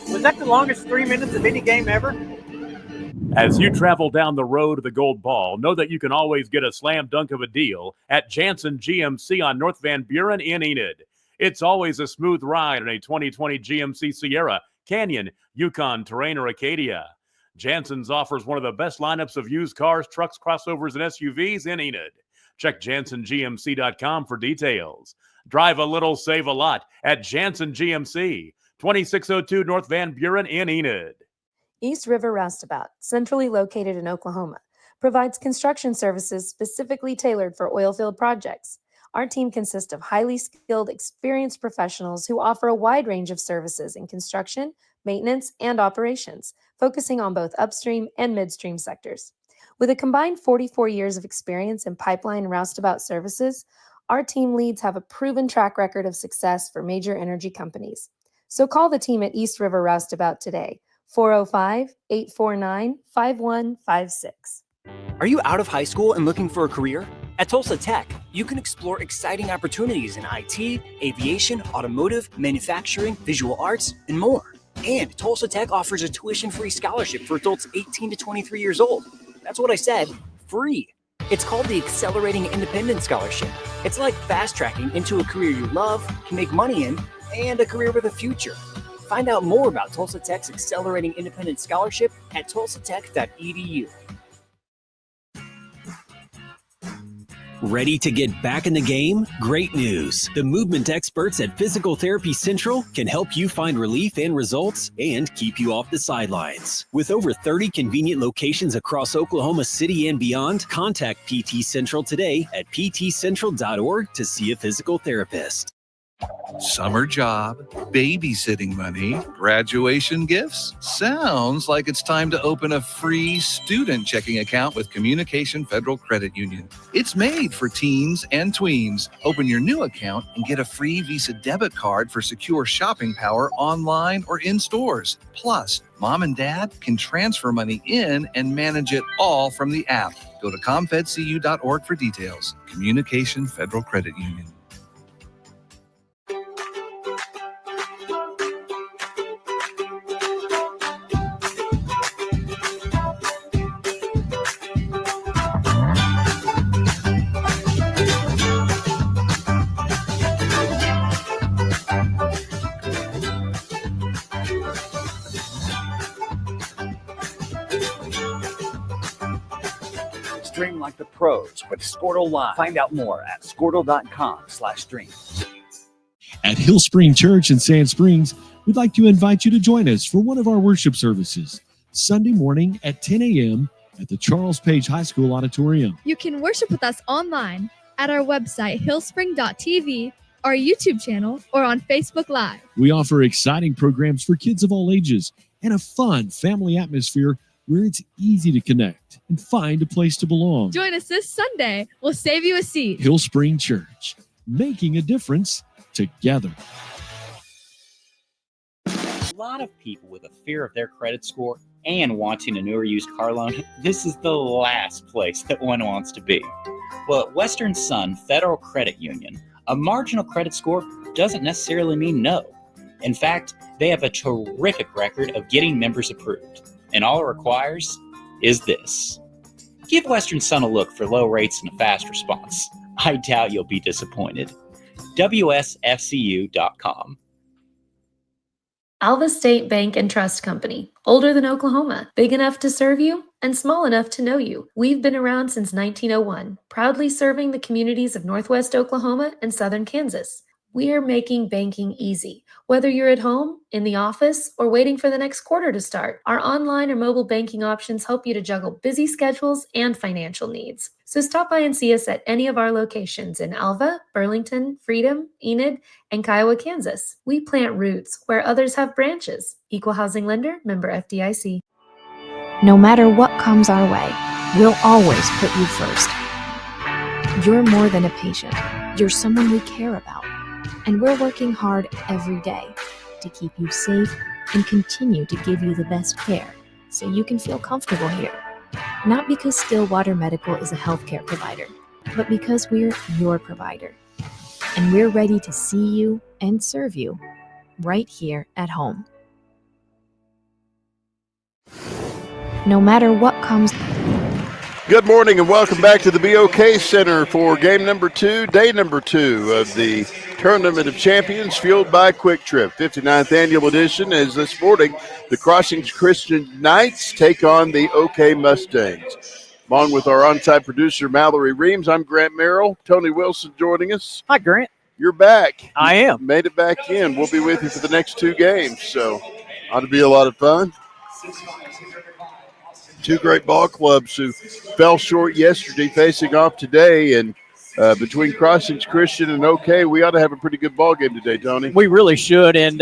Was that the longest 3 minutes of any game ever? As you travel down the road to the Gold Ball, know that you can always get a slam dunk of a deal at Jansen GMC on North Van Buren in Enid. It's always a smooth ride in a 2020 GMC Sierra, Canyon, Yukon, Terrain, or Acadia. Jansen's offers one of the best lineups of used cars, trucks, crossovers, and SUVs in Enid. Check JansenGMC.com for details. Drive a little, save a lot at Jansen GMC, 2602 North Van Buren in Enid. East River Roustabout, centrally located in Oklahoma, provides construction services specifically tailored for oilfield projects. Our team consists of highly skilled, experienced professionals who offer a wide range of services in construction, maintenance, and operations, focusing on both upstream and midstream sectors. With a combined 44 years of experience in pipeline and roustabout services, our team leads have a proven track record of success for major energy companies. So call the team at East River Roustabout today, 405-849-5156. Are you out of high school and looking for a career? At Tulsa Tech, you can explore exciting opportunities in IT, aviation, automotive, manufacturing, visual arts, and more. And Tulsa Tech offers a tuition-free scholarship for adults 18 to 23 years old. That's what I said, free. It's called the Accelerating Independent Scholarship. It's like fast-tracking into a career you love, can make money in, and a career with a future. Find out more about Tulsa Tech's Accelerating Independent Scholarship at tulsatech.edu. Ready to get back in the game? Great news! The movement experts at Physical Therapy Central can help you find relief and results and keep you off the sidelines. With over 30 convenient locations across Oklahoma City and beyond, contact PT Central today at ptcentral.org to see a physical therapist. Summer job, babysitting money, graduation gifts. Sounds like it's time to open a free student checking account with Communication Federal Credit Union. It's made for teens and tweens. Open your new account and get a free Visa debit card for secure shopping power online or in stores. Plus, mom and dad can transfer money in and manage it all from the app. Go to comfedcu.org for details. Communication Federal Credit Union. Stream like the pros with Squirtle Live. Find out more at squirtle.com/stream. At Hillspring Church in Sand Springs, we'd like to invite you to join us for one of our worship services, Sunday morning at 10 a.m. at the Charles Page High School Auditorium. You can worship with us online at our website, hillspring.tv, our YouTube channel, or on Facebook Live. We offer exciting programs for kids of all ages and a fun family atmosphere where it's easy to connect and find a place to belong. Join us this Sunday. We'll save you a seat. Hillspring Church, making a difference together. A lot of people with a fear of their credit score and wanting a new or used car loan, this is the last place that one wants to be. Well, at Western Sun Federal Credit Union, a marginal credit score doesn't necessarily mean no. In fact, they have a terrific record of getting members approved. And all it requires is this. Give Western Sun a look for low rates and a fast response. I doubt you'll be disappointed. WSFCU.com. Alva State Bank and Trust Company. Older than Oklahoma, big enough to serve you, and small enough to know you. We've been around since 1901, proudly serving the communities of Northwest Oklahoma and Southern Kansas. We are making banking easy. Whether you're at home, in the office, or waiting for the next quarter to start, our online or mobile banking options help you to juggle busy schedules and financial needs. So stop by and see us at any of our locations in Alva, Burlington, Freedom, Enid, and Kiowa, Kansas. We plant roots where others have branches. Equal Housing Lender, member FDIC. No matter what comes our way, we'll always put you first. You're more than a patient. You're someone we care about. And we're working hard every day to keep you safe and continue to give you the best care so you can feel comfortable here. Not because Stillwater Medical is a healthcare provider, but because we're your provider. And we're ready to see you and serve you right here at home. No matter what comes. Good morning and welcome back to the BOK Center for game number 2, day number 2 of the Tournament of Champions fueled by Quick Trip. 59th annual edition as this morning the Crossings Christian Knights take on the OK Mustangs. Along with our on-site producer Mallory Reams, I'm Grant Merrill. Tony Wilson joining us. Hi, Grant. You're back. I am. You made it back in. We'll be with you for the next 2 games, so ought to be a lot of fun. 2 great ball clubs who fell short yesterday facing off today, and between Crossings Christian and OK, we ought to have a pretty good ball game today, Tony. We really should, and,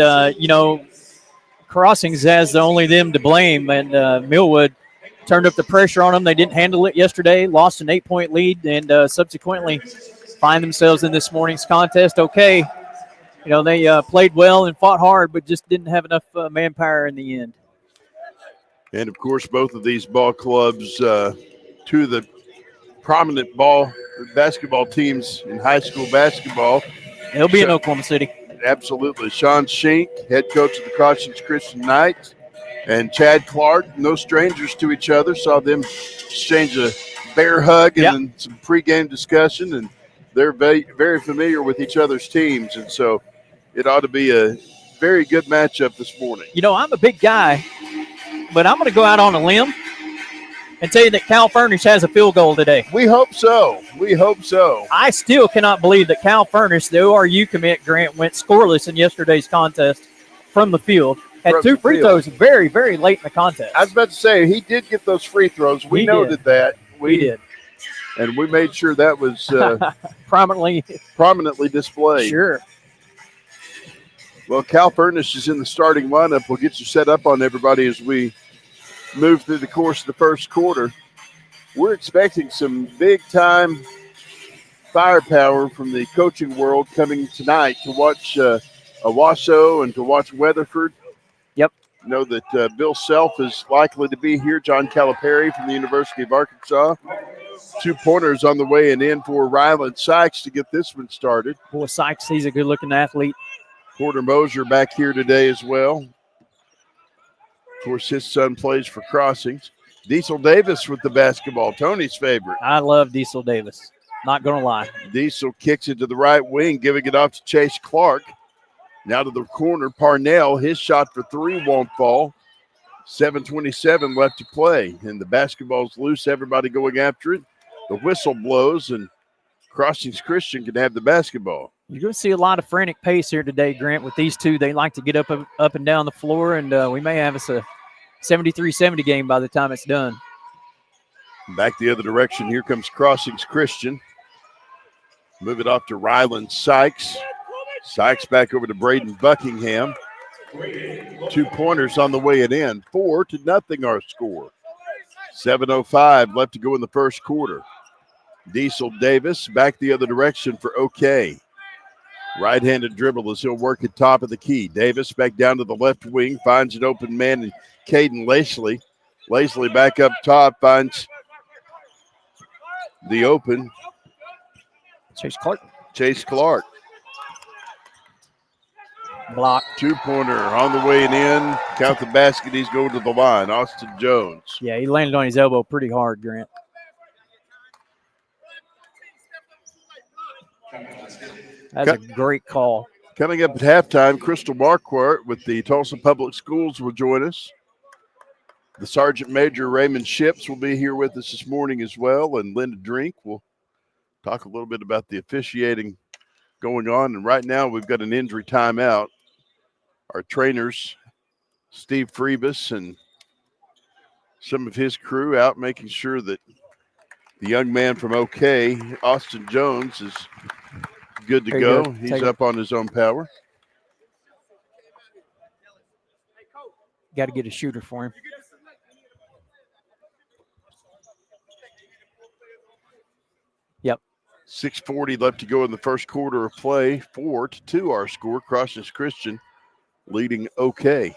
Crossings has only them to blame, and Millwood turned up the pressure on them. They didn't handle it yesterday, lost an 8-point lead, and subsequently find themselves in this morning's contest. OK, they played well and fought hard, but just didn't have enough manpower in the end. And, of course, both of these ball clubs, 2 of the prominent basketball teams in high school basketball. They'll be in Oklahoma City. Absolutely. Sean Shink, head coach of the Crossings Christian Knights, and Chad Clark, no strangers to each other. Saw them exchange a bear hug and then some pregame discussion, and they're very, very familiar with each other's teams. And so it ought to be a very good matchup this morning. I'm a big guy, but I'm going to go out on a limb and tell you that Cal Furnish has a field goal today. We hope so. We hope so. I still cannot believe that Cal Furnish, the ORU commit, Grant, went scoreless in yesterday's contest from the field. Had 2 free throws very, very late in the contest. I was about to say, he did get those free throws. We noted that. We did. And we made sure that was prominently displayed. Sure. Well, Cal Furnish is in the starting lineup. We'll get you set up on everybody as we move through the course of the first quarter. We're expecting some big-time firepower from the coaching world coming tonight to watch Owasso and to watch Weatherford. Yep. Know that Bill Self is likely to be here. John Calipari from the University of Arkansas. 2 pointers on the way and in for Ryland Sykes to get this one started. Boy, Sykes, he's a good-looking athlete. Porter Mosier back here today as well. Of course, his son plays for Crossings. Diesel Davis with the basketball, Tony's favorite. I love Diesel Davis, not going to lie. Diesel kicks it to the right wing, giving it off to Chase Clark. Now to the corner, Parnell. His shot for 3 won't fall. 7:27 left to play, and the basketball's loose. Everybody going after it. The whistle blows, and Crossings Christian can have the basketball. You're going to see a lot of frantic pace here today, Grant, with these 2. They like to get up and down the floor, and we may have us a 73-70 game by the time it's done. Back the other direction. Here comes Crossings Christian. Move it off to Ryland Sykes. Sykes back over to Braden Buckingham. 2 pointers on the way and in. 4-0 our score. 7:05 left to go in the first quarter. Diesel Davis back the other direction for OK. Right-handed dribble as he'll work at top of the key. Davis back down to the left wing, finds an open man in Caden Lacey. Lacey back up top, finds the open. Chase Clark. Block. 2-pointer on the way and in. Count the basket. He's going to the line. Austin Jones. Yeah, he landed on his elbow pretty hard, Grant. That's a great call. Coming up at halftime, Crystal Marquardt with the Tulsa Public Schools will join us. The Sergeant Major Raymond Ships will be here with us this morning as well, and Linda Drink will talk a little bit about the officiating going on. And right now we've got an injury timeout. Our trainers, Steve Freebus and some of his crew, out making sure that the young man from OK, Austin Jones, is good to go. He's up on his own power. Got to get a shooter for him. Yep. 6:40 left to go in the first quarter of play. 4-2 our score. Crossings Christian leading OK.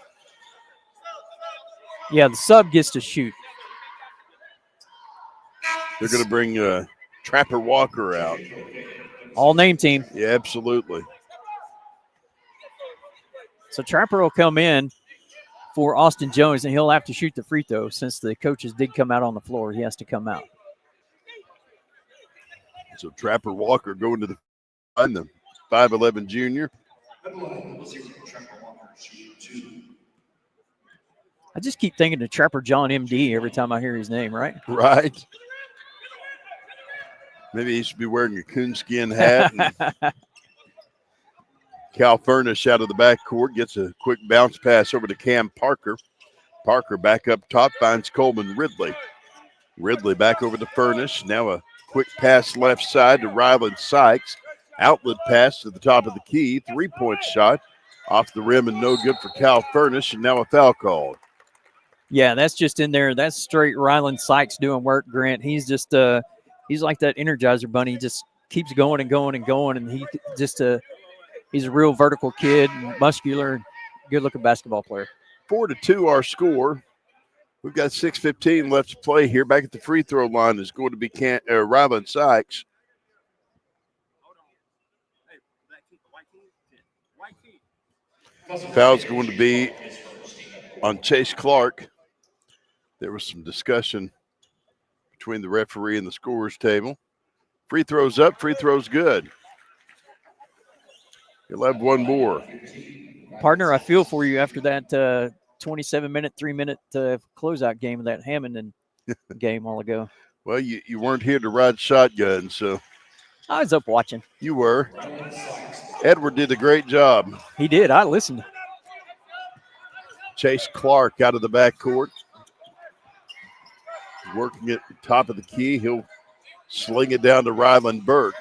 Yeah, the sub gets to shoot. They're going to bring Trapper Walker out. All name team. Yeah, absolutely. So Trapper will come in for Austin Jones, and he'll have to shoot the free throw since the coaches did come out on the floor. He has to come out. So Trapper Walker going to the 5'11 junior. I just keep thinking of Trapper John MD every time I hear his name, right? Right. Maybe he should be wearing a coonskin hat. And Cal Furnish out of the backcourt gets a quick bounce pass over to Cam Parker. Parker back up top finds Coleman Ridley. Ridley back over to Furnish. Now a quick pass left side to Ryland Sykes. Outlet pass to the top of the key. 3-point shot off the rim and no good for Cal Furnish. And now a foul called. Yeah, that's just in there. That's straight Ryland Sykes doing work, Grant. He's just he's like that Energizer bunny. He just keeps going and going and going. And he just he's a real vertical kid, muscular, good-looking basketball player. 4-2 our score. We've got 6:15 left to play here. Back at the free throw line is going to be Ryland Sykes. Foul's going to be on Chase Clark. There was some discussion between the referee and the scorer's table. Free throws up, free throws good. You'll have one more. Partner, I feel for you after that 27-minute, 3-minute closeout game of that Hammond game all ago. Well, you weren't here to ride shotgun, so. I was up watching. You were. Edward did a great job. He did. I listened. Chase Clark out of the backcourt. Working at the top of the key. He'll sling it down to Ryland Burke.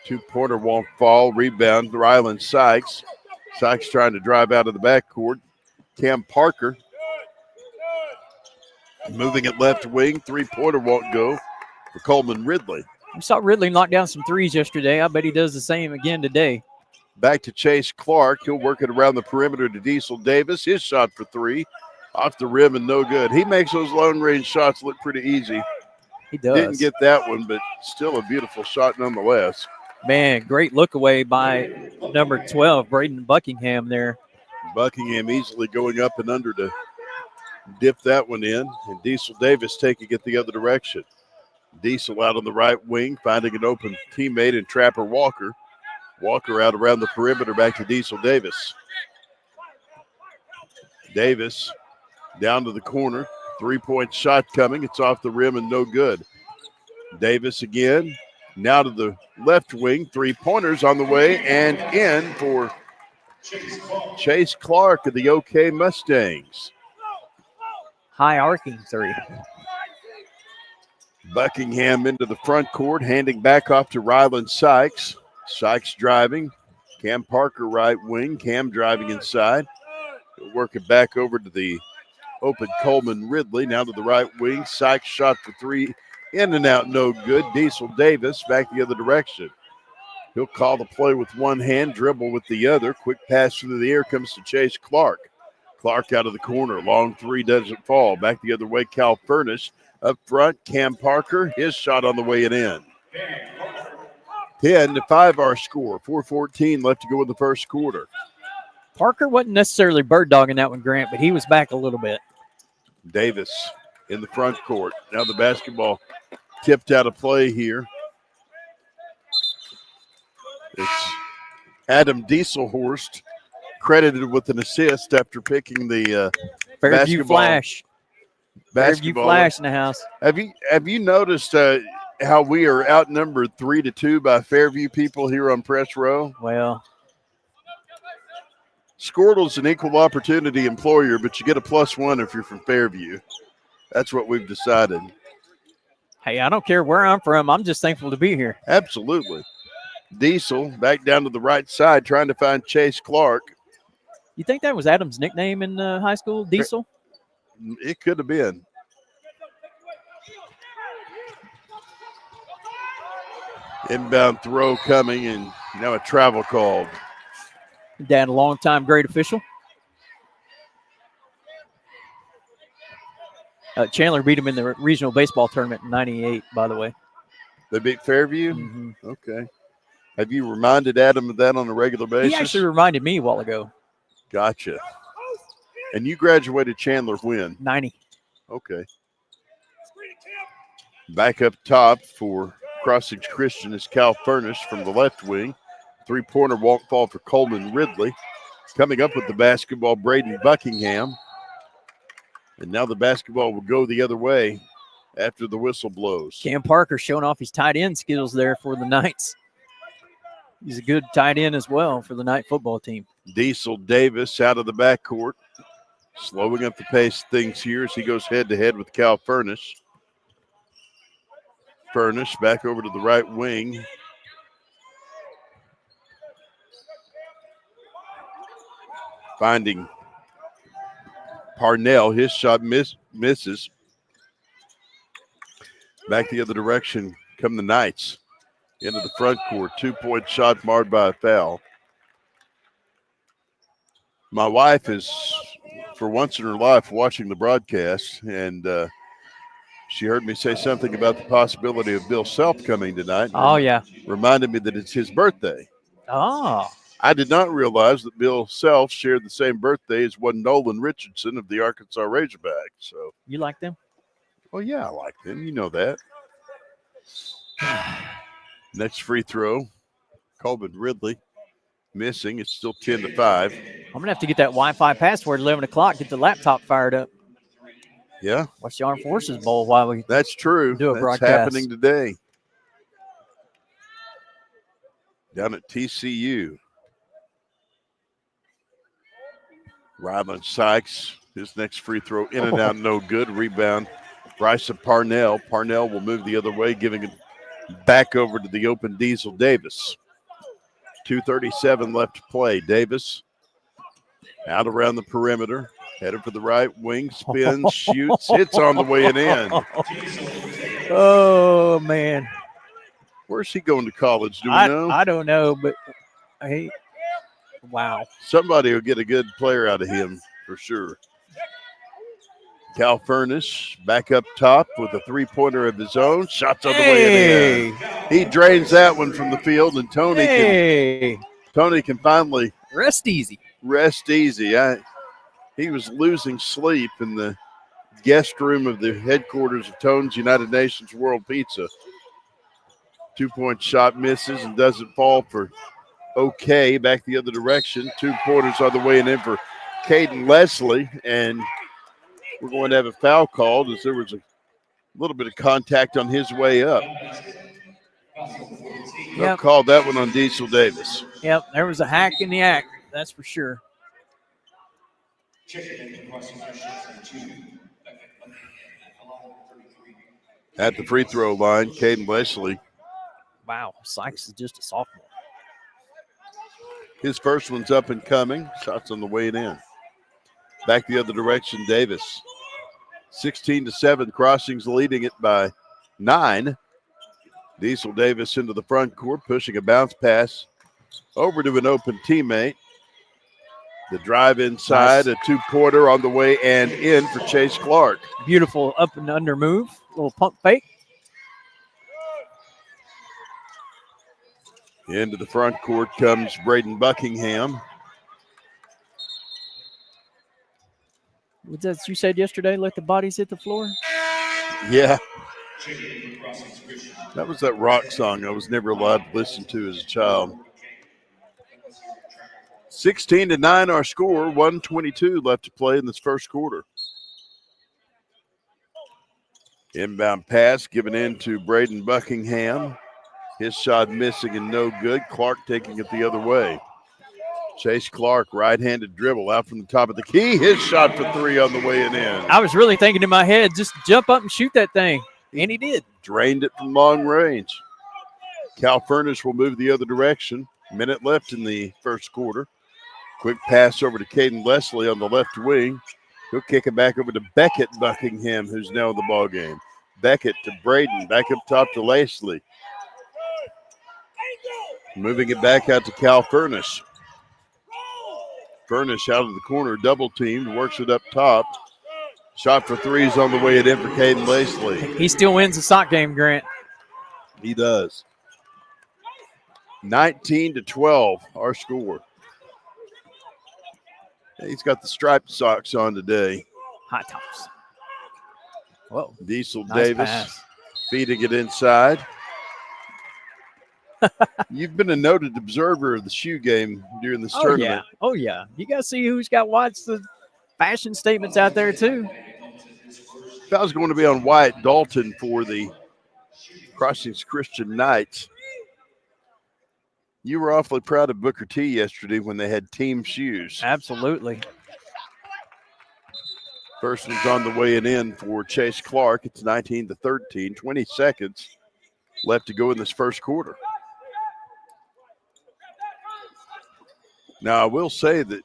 Two-pointer won't fall. Rebound, Ryland Sykes. Sykes trying to drive out of the backcourt. Cam Parker moving it left wing. Three-pointer won't go for Coleman Ridley. We saw Ridley knock down some threes yesterday. I bet he does the same again today. Back to Chase Clark. He'll work it around the perimeter to Diesel Davis. His shot for three. Off the rim and no good. He makes those long-range shots look pretty easy. He does. Didn't get that one, but still a beautiful shot nonetheless. Man, great look away by number 12, Braden Buckingham there. Buckingham easily going up and under to dip that one in. And Diesel Davis taking it the other direction. Diesel out on the right wing, finding an open teammate in Trapper Walker. Walker out around the perimeter, back to Diesel Davis. Davis down to the corner. 3-point shot coming. It's off the rim and no good. Davis again. Now to the left wing. 3-pointers on the way and in for Chase Clark of the OK Mustangs. High arcing three. Buckingham into the front court, handing back off to Ryland Sykes. Sykes driving. Cam Parker right wing. Cam driving inside. He'll work it back over to the open Coleman Ridley. Now to the right wing. Sykes shot for three. In and out, no good. Diesel Davis back the other direction. He'll call the play with one hand, dribble with the other. Quick pass through the air comes to Chase Clark. Clark out of the corner. Long three doesn't fall. Back the other way, Cal Furnish. Up front, Cam Parker. His shot on the way and in. 10-5 our score. 4:14 left to go in the first quarter. Parker wasn't necessarily bird dogging that one, Grant, but he was back a little bit. Davis in the front court. Now the basketball tipped out of play here. It's Adam Dieselhorst credited with an assist after picking the Fairview Flash. Fairview Flash in the house. Have you noticed how we are outnumbered 3-2 by Fairview people here on Press Row? Well, Squirtle's an equal opportunity employer, but you get a +1 if you're from Fairview. That's what we've decided. Hey, I don't care where I'm from. I'm just thankful to be here. Absolutely. Diesel back down to the right side trying to find Chase Clark. You think that was Adam's nickname in high school, Diesel? It could have been. Inbound throw coming, and now a travel called. Dad, a long-time great official. Chandler beat him in the regional baseball tournament in '98, by the way. They beat Fairview? Mm-hmm. Okay. Have you reminded Adam of that on a regular basis? He actually reminded me a while ago. Gotcha. And you graduated Chandler when? 90. Okay. Back up top for Crossings Christian is Cal Furnace from the left wing. Three-pointer walk ball for Coleman Ridley. Coming up with the basketball, Braden Buckingham. And now the basketball will go the other way after the whistle blows. Cam Parker showing off his tight end skills there for the Knights. He's a good tight end as well for the Knight football team. Diesel Davis out of the backcourt, slowing up the pace of things here as he goes head-to-head with Cal Furnace. Furnace back over to the right wing. Finding Parnell. His shot misses. Back the other direction come the Knights. Into the front court. 2-point shot marred by a foul. My wife is, for once in her life, watching the broadcast, and she heard me say something about the possibility of Bill Self coming tonight. Oh, yeah. Reminded me that it's his birthday. Oh. I did not realize that Bill Self shared the same birthday as one Nolan Richardson of the Arkansas Razorbacks. So You like them? Well, yeah, I like them. You know that. Next free throw, Coleman Ridley missing. It's still 10-5. I'm going to have to get that Wi-Fi password at 11 o'clock, get the laptop fired up. Yeah. Watch the Armed Forces Bowl while we That's true. do a That's broadcast. happening today. Down at TCU. Ryland Sykes, his next free throw in and out, no good. Rebound, Bryson Parnell. Parnell will move the other way, giving it back over to the open Diesel Davis. 2:37 left to play. Davis out around the perimeter, headed for the right wing, spins, shoots, hits on the way and in. Oh, man. Where's he going to college? Do we know? I don't know, but hey, wow. Somebody will get a good player out of him for sure. Cal Furnace back up top with a three-pointer of his own. Shots on the way in. He drains that one from the field, and Tony can finally rest easy. Rest easy. He was losing sleep in the guest room of the headquarters of Tone's United Nations World Pizza. 2-point shot misses and doesn't fall for okay. Back the other direction. 2-pointers on the way and in for Caden Leslie, and we're going to have a foul called as there was a little bit of contact on his way up. They'll call that one on Diesel Davis. Yep, there was a hack in the act, that's for sure. At the free throw line, Caden Leslie. Wow, Sykes is just a sophomore. His first one's up and coming. Shots on the way in. Back the other direction, Davis. 16-7, Crossings leading it by 9. Diesel Davis into the front court, pushing a bounce pass over to an open teammate. The drive inside, a 2-pointer on the way and in for Chase Clark. Beautiful up and under move, little pump fake. Into the front court comes Braden Buckingham. Was that you said yesterday, let the bodies hit the floor? Yeah. That was that rock song I was never allowed to listen to as a child. 16-9 our score, 1:22 left to play in this first quarter. Inbound pass given in to Braden Buckingham. His shot missing and no good. Clark taking it the other way. Chase Clark, right-handed dribble out from the top of the key. His shot for 3 on the way and in. I was really thinking in my head, just jump up and shoot that thing. And he did. Drained it from long range. Cal Furnace will move the other direction. Minute left in the first quarter. Quick pass over to Caden Leslie on the left wing. He'll kick it back over to Beckett Buckingham, who's now in the ballgame. Beckett to Braden, back up top to Leslie. Moving it back out to Cal Furnace. Furnace out of the corner, double teamed, works it up top. Shot for 3 is on the way and in for Caden Leslie. He still wins the sock game, Grant. He does. 19-12, our score. He's got the striped socks on today. High tops. Whoa. Diesel Nice Davis pass. feeding it inside. You've been a noted observer of the shoe game during this Oh, tournament. yeah. Oh, yeah. You got to see who's got White's the fashion statements out there, too. If I was going to be on Wyatt Dalton for the Crossings Christian Knights, you were awfully proud of Booker T yesterday when they had team shoes. Absolutely. First one's on the way and in for Chase Clark. It's 19-13, 20 seconds left to go in this first quarter. Now, I will say that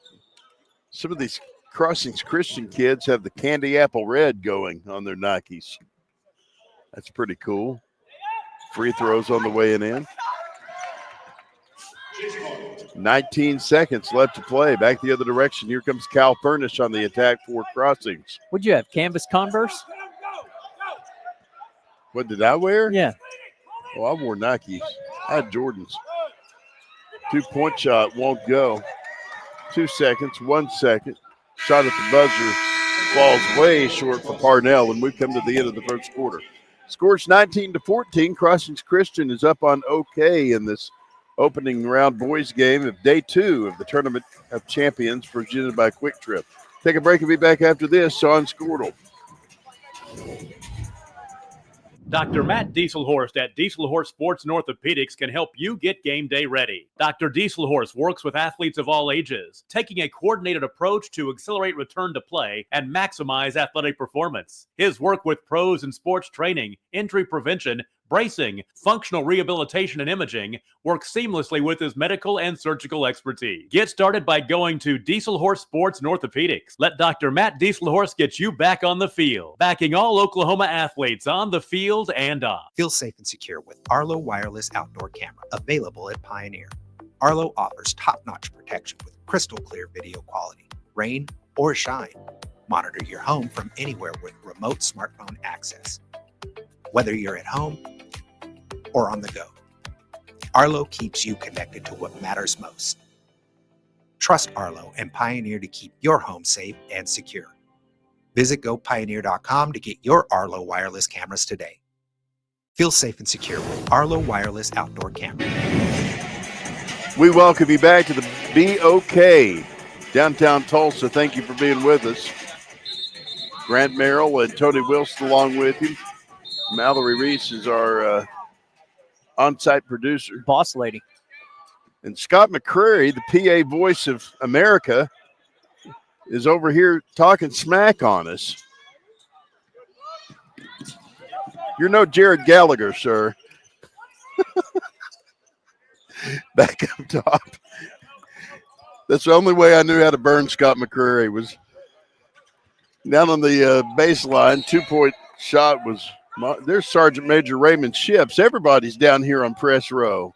some of these Crossings Christian kids have the candy apple red going on their Nikes. That's pretty cool. Free throws on the way and in. 19 seconds left to play. Back the other direction. Here comes Cal Furnish on the attack for Crossings. What'd you have, canvas Converse? What did I wear? Yeah. Oh, I wore Nikes. I had Jordans. 2-point shot won't go. 2 seconds, 1 second. Shot at the buzzer falls way short for Parnell, and we've come to the end of the first quarter. Scores 19-14. Crossings Christian is up on OK in this opening round boys game of day 2 of the Tournament of Champions presented by Quick Trip. Take a break and be back after this on Squirtle. Dr. Matt Dieselhorst at Dieselhorst Sports and Orthopedics can help you get game day ready. Dr. Dieselhorst works with athletes of all ages, taking a coordinated approach to accelerate return to play and maximize athletic performance. His work with pros in sports training, injury prevention, bracing, functional rehabilitation, and imaging works seamlessly with his medical and surgical expertise. Get started by going to Dieselhorst Sports and Orthopedics. Let Dr. Matt Dieselhorst get you back on the field, backing all Oklahoma athletes on the field and off. Feel safe and secure with Arlo Wireless Outdoor Camera, available at Pioneer. Arlo offers top-notch protection with crystal clear video quality, rain or shine. Monitor your home from anywhere with remote smartphone access. Whether you're at home or on the go, Arlo keeps you connected to what matters most. Trust Arlo and Pioneer to keep your home safe and secure. Visit GoPioneer.com to get your Arlo wireless cameras today. Feel safe and secure with Arlo Wireless Outdoor Camera. We welcome you back to the BOK downtown Tulsa. Thank you for being with us. Grant Merrill and Tony Wilson along with you. Mallory Reese is our on-site producer. Boss lady. And Scott McCreary, the PA voice of America, is over here talking smack on us. You're no Jared Gallagher, sir. Back up top. That's the only way I knew how to burn Scott McCreary was down on the baseline. 2-point shot was – there's Sergeant Major Raymond Ships. Everybody's down here on press row.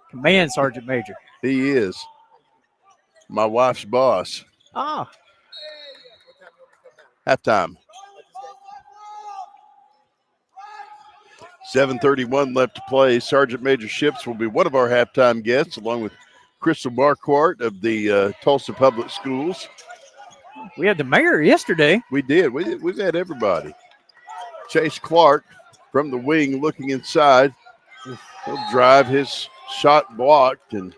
Command Sergeant Major. He is. My wife's boss. Ah. Halftime. 7:31 left to play. Sergeant Major Ships will be one of our halftime guests, along with Crystal Marquardt of the Tulsa Public Schools. We had the mayor yesterday. We did. We've had everybody. Chase Clark from the wing looking inside. He'll drive, his shot blocked, and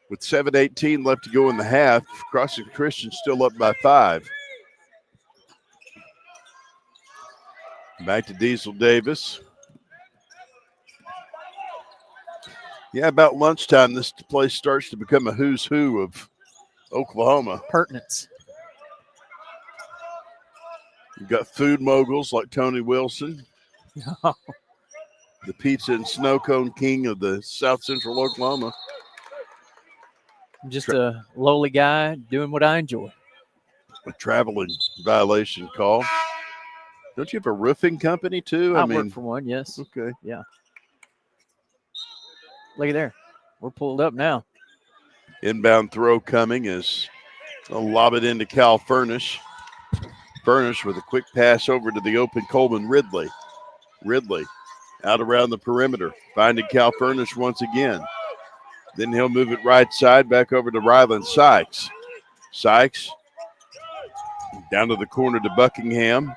with 7:18 left to go in the half, Crossing Christian still up by 5. Back to Diesel Davis. Yeah, about lunchtime, this place starts to become a who's who of Oklahoma. Pertinence. You've got food moguls like Tony Wilson. The pizza and snow cone king of the South Central Oklahoma. I'm just a lowly guy doing what I enjoy. A traveling violation call. Don't you have a roofing company too? I work for one, yes. Okay. Yeah. Look at there. We're pulled up now. Inbound throw coming as they'll lob it into Cal Furnish. Furnish with a quick pass over to the open Coleman Ridley. Ridley out around the perimeter, finding Cal Furnish once again. Then he'll move it right side back over to Ryland Sykes. Sykes down to the corner to Buckingham.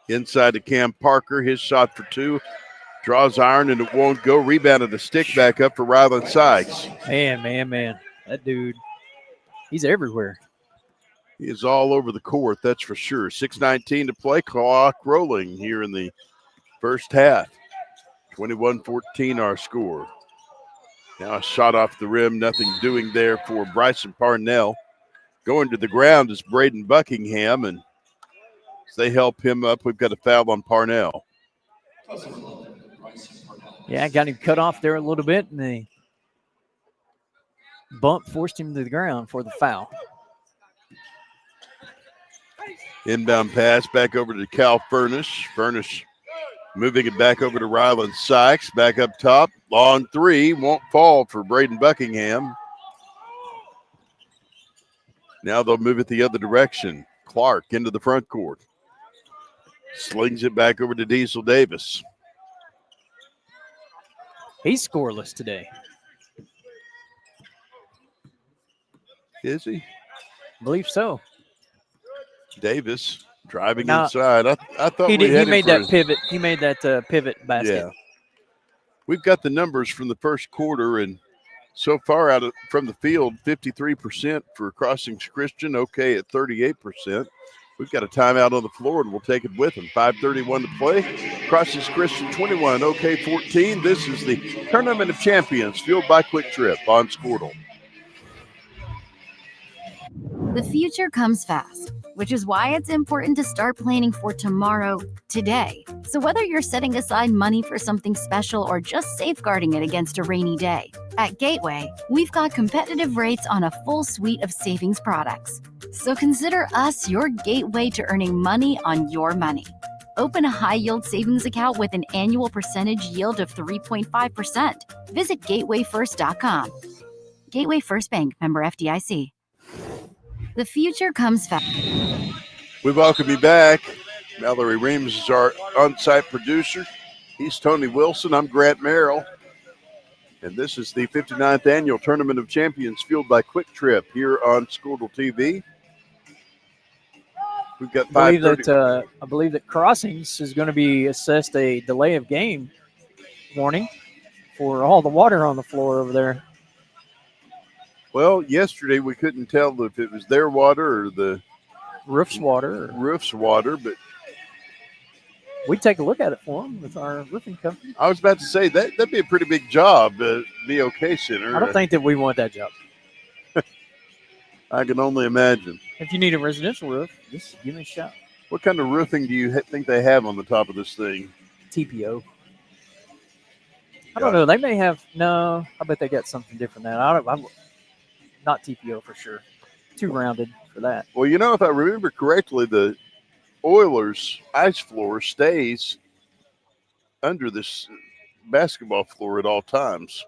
Inside to Cam Parker. His shot for two. Draws iron and it won't go. Rebounded a stick back up for Ryland Sykes. Man. That dude, he's everywhere. He is all over the court, that's for sure. 6:19 to play. Clock rolling here in the first half. 21-14 our score. Now a shot off the rim. Nothing doing there for Bryson Parnell. Going to the ground is Braden Buckingham, and as they help him up, we've got a foul on Parnell. Yeah, got him cut off there a little bit, and the bump forced him to the ground for the foul. Inbound pass back over to Cal Furnish. Furnish moving it back over to Ryland Sykes. Back up top. Long three. Won't fall for Braden Buckingham. Now they'll move it the other direction. Clark into the front court. Slings it back over to Diesel Davis. He's scoreless today. Is he? I believe so. Davis driving Now, inside. I thought he we had made him that pivot. He made that pivot basket. Yeah. We've got the numbers from the first quarter, and so far from the field, 53% for Crossings Christian, okay at 38%. We've got a timeout on the floor, and we'll take it with them. 5:31 to play. Crossings Christian 21, okay 14. This is the Tournament of Champions, fueled by Quick Trip on Squirtle. The future comes fast, which is why it's important to start planning for tomorrow today. So whether you're setting aside money for something special or just safeguarding it against a rainy day, at Gateway, we've got competitive rates on a full suite of savings products. So consider us your gateway to earning money on your money. Open a high-yield savings account with an annual percentage yield of 3.5%. Visit gatewayfirst.com. Gateway First Bank, member FDIC. The future comes fast. We welcome you back. Mallory Reams is our on-site producer. He's Tony Wilson. I'm Grant Merrill. And this is the 59th Annual Tournament of Champions fueled by Quick Trip here on Squirtle TV. We've got I believe that Crossings is going to be assessed a delay of game warning for all the water on the floor over there. Well, yesterday we couldn't tell if it was their water or the roof's water. But we take a look at it for them with our roofing company. I was about to say that'd be a pretty big job, BOK Center. I don't think that we want that job. I can only imagine. If you need a residential roof, just give me a shot. What kind of roofing do you think they have on the top of this thing? TPO. I don't know. They may have. No, I bet they got something different than that. I'm not TPO for sure. Too rounded for that. Well, if I remember correctly, the Oilers ice floor stays under this basketball floor at all times.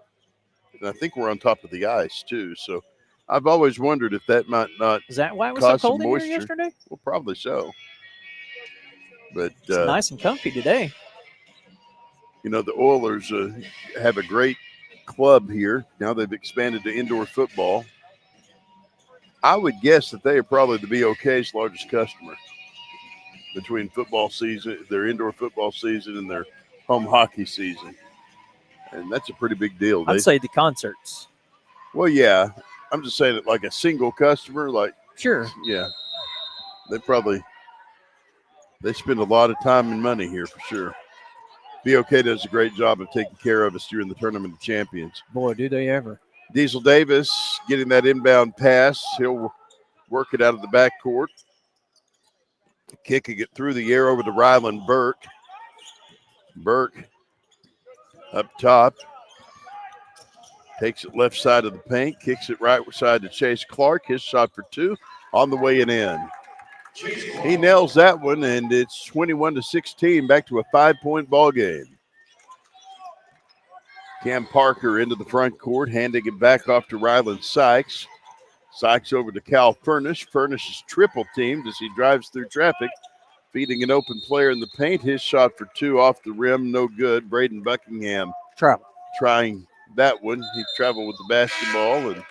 And I think we're on top of the ice too. So I've always wondered if that might not. Is that why it was so cold in here moisture yesterday? Well, probably so. But it's nice and comfy today. The Oilers have a great club here. Now they've expanded to indoor football. I would guess that they are probably the BOK's largest customer between football season, their indoor football season, and their home hockey season. And that's a pretty big deal. I'd say the concerts. Well, yeah. I'm just saying that like a single customer, Sure. Yeah. They spend a lot of time and money here for sure. BOK does a great job of taking care of us during the Tournament of Champions. Boy, do they ever. Diesel Davis getting that inbound pass. He'll work it out of the backcourt. Kicking it through the air over to Ryland Burke. Burke up top. Takes it left side of the paint. Kicks it right side to Chase Clark. His shot for two on the way and in. He nails that one, and it's 21-16, back to a 5-point ball game. Cam Parker into the front court, handing it back off to Ryland Sykes. Sykes over to Cal Furnish. Furnish is triple teamed as he drives through traffic. Feeding an open player in the paint. His shot for two off the rim, no good. Braden Buckingham trying that one. He traveled with the basketball and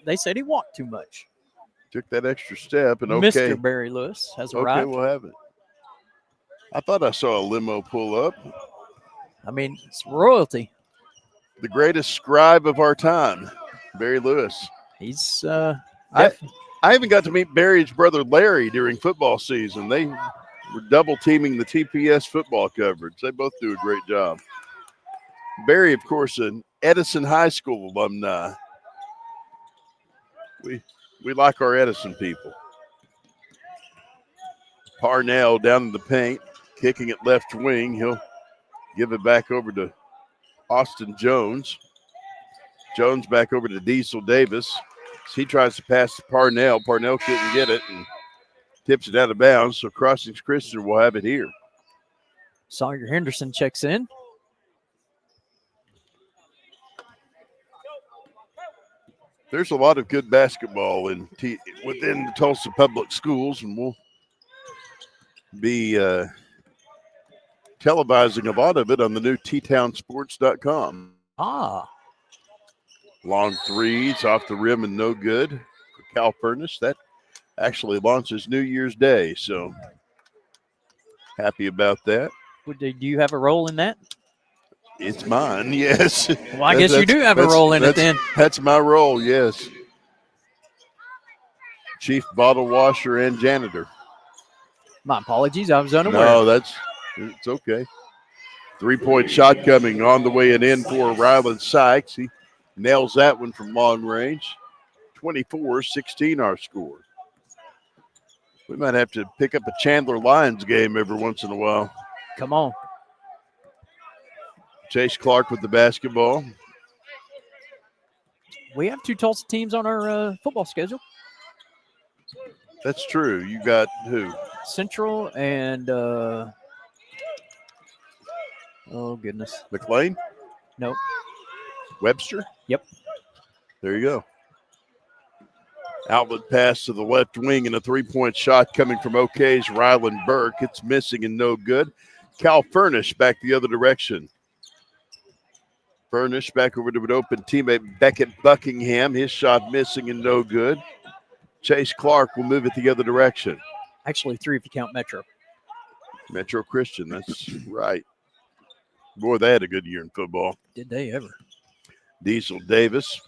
they said he walked too much. Took that extra step. And Mr. Barry Lewis has arrived. Okay, we'll have it. I thought I saw a limo pull up. I mean, it's royalty. The greatest scribe of our time, Barry Lewis. He's I even got to meet Barry's brother Larry during football season. They were double teaming the TPS football coverage. They both do a great job. Barry, of course, an Edison High School alumni. We like our Edison people. Parnell down in the paint, kicking it left wing. He'll give it back over to Austin Jones. Jones back over to Diesel Davis. He tries to pass to Parnell. Parnell couldn't get it and tips it out of bounds. So Crossings Christian will have it here. Sawyer Henderson checks in. There's a lot of good basketball within the Tulsa Public Schools, and we'll be televising a lot of it on the new ttownsports.com. Long threes off the rim and no good for Cal Furnace. That actually launches New Year's Day, so happy about that. Do you have a role in that? It's mine, yes. Well, I guess you do have a role in it then. That's my role, yes. Chief bottle washer and janitor. My apologies, I was unaware. No, it's okay. 3-point shot coming on the way and in for Ryland Sykes. He nails that one from long range. 24-16 our score. We might have to pick up a Chandler Lions game every once in a while. Come on. Chase Clark with the basketball. We have 2 Tulsa teams on our football schedule. That's true. You got who? Central and oh goodness. McLean? Nope. Webster? Yep. There you go. Outlet pass to the left wing and a 3-point shot coming from OK's Ryland Burke. It's missing and no good. Cal Furnish back the other direction. Furnish back over to an open teammate, Beckett Buckingham. His shot missing and no good. Chase Clark will move it the other direction. Actually, 3 if you count Metro. Metro Christian, that's right. Boy, they had a good year in football. Did they ever? Diesel Davis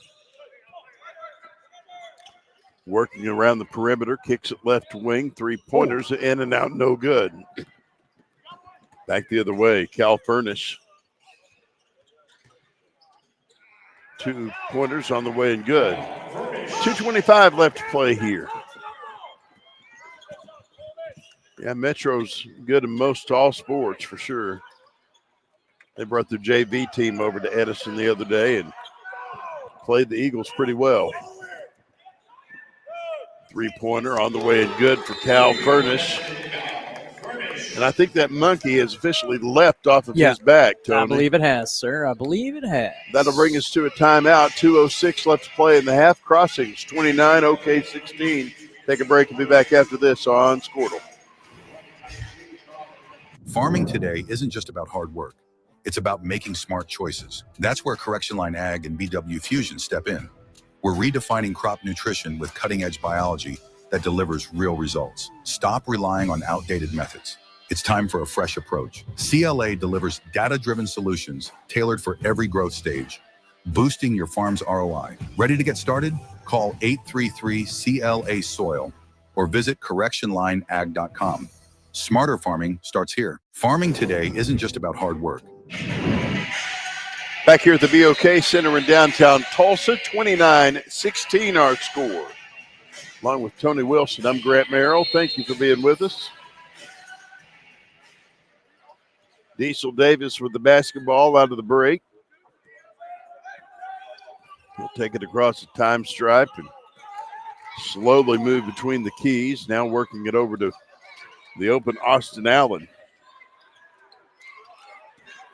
working around the perimeter, kicks it left wing, 3-pointers in and out, no good. Back the other way, Cal Furnish. 2-pointers on the way and good. 2:25 left to play here. Yeah, Metro's good in most all sports for sure. They brought their JV team over to Edison the other day and played the Eagles pretty well. 3-pointer on the way and good for Cal Furnish. And I think that monkey has officially left off of his back, Tony. I believe it has, sir. I believe it has. That'll bring us to a timeout. 2:06 left to play in the half. Crossings 29, OK 16. Take a break and be back after this on Squirtle. Farming today isn't just about hard work. It's about making smart choices. That's where Correction Line Ag and BW Fusion step in. We're redefining crop nutrition with cutting-edge biology that delivers real results. Stop relying on outdated methods. It's time for a fresh approach. CLA delivers data-driven solutions tailored for every growth stage, boosting your farm's ROI. Ready to get started? Call 833-CLA-SOIL or visit correctionlineag.com. Smarter farming starts here. Farming today isn't just about hard work. Back here at the BOK Center in downtown Tulsa, 29-16 our score. Along with Tony Wilson, I'm Grant Merrill. Thank you for being with us. Diesel Davis with the basketball out of the break. He'll take it across the time stripe and slowly move between the keys. Now working it over to the open Austin Allen.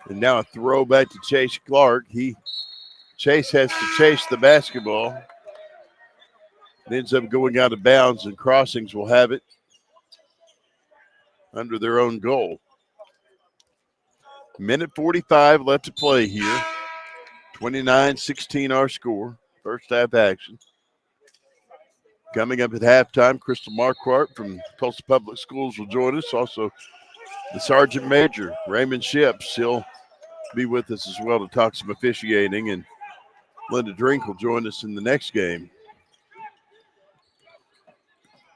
And now a throw back to Chase Clark. Chase has to chase the basketball. It ends up going out of bounds, and Crossings will have it. under their own goal. Minute 45 left to play here. 29-16 our score. First half action. Coming up at halftime, Crystal Marquardt from Tulsa Public Schools will join us. Also, the Sergeant Major, Raymond Ships. He'll be with us as well to talk some officiating. And Linda Drink will join us in the next game.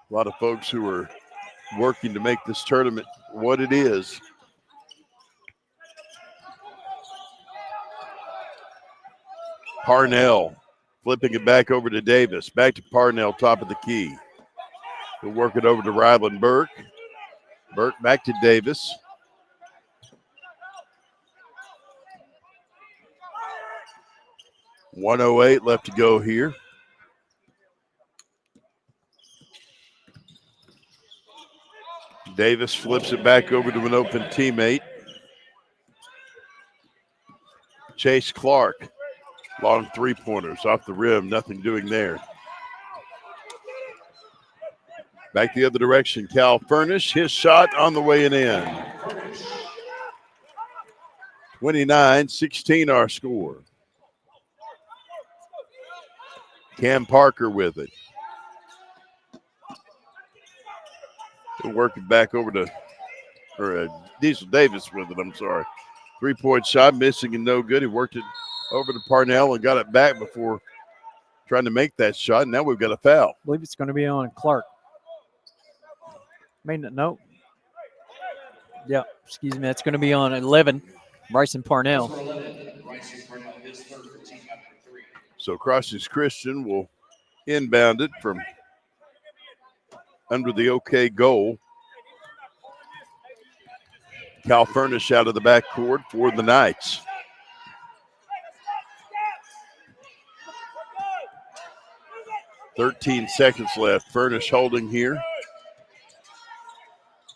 A lot of folks who are working to make this tournament what it is. Parnell flipping it back over to Davis. Back to Parnell, top of the key. He'll work it over to Ryland Burke. Burke back to Davis. .108 left to go here. Davis flips it back over to an open teammate. Chase Clark. Long three-pointers off the rim. Nothing doing there. Back the other direction. Cal Furnish. His shot on the way and in. 29-16 our score. Cam Parker with it. He'll work it back over to Diesel Davis with it, I'm sorry. Three-point shot, missing and no good. He worked it over to Parnell and got it back before trying to make that shot. And now we've got a foul. I believe it's going to be on Clark. No. Yeah, excuse me. That's going to be on 11, Bryson Parnell. So Crossings Christian will inbound it from under the OK goal. Cal Furnish out of the backcourt for the Knights. .13 seconds left. Furnish holding here.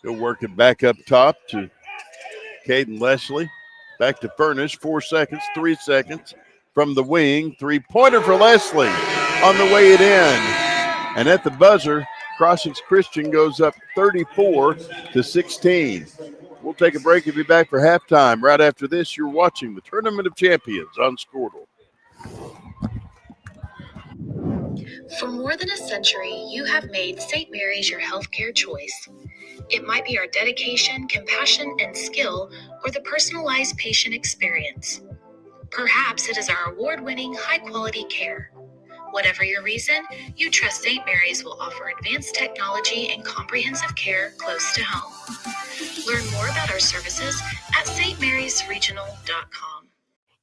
He'll work it back up top to Caden Leslie. Back to Furnish. 4 seconds, 3 seconds from the wing. Three-pointer for Leslie on the way it in. And at the buzzer, Crossings Christian goes up 34-16. We'll take a break and be back for halftime. Right after this, you're watching the Tournament of Champions on Squirtle. For more than a century, you have made St. Mary's your healthcare choice. It might be our dedication, compassion, and skill, or the personalized patient experience. Perhaps it is our award-winning, high-quality care. Whatever your reason, you trust St. Mary's will offer advanced technology and comprehensive care close to home. Learn more about our services at stmarysregional.com.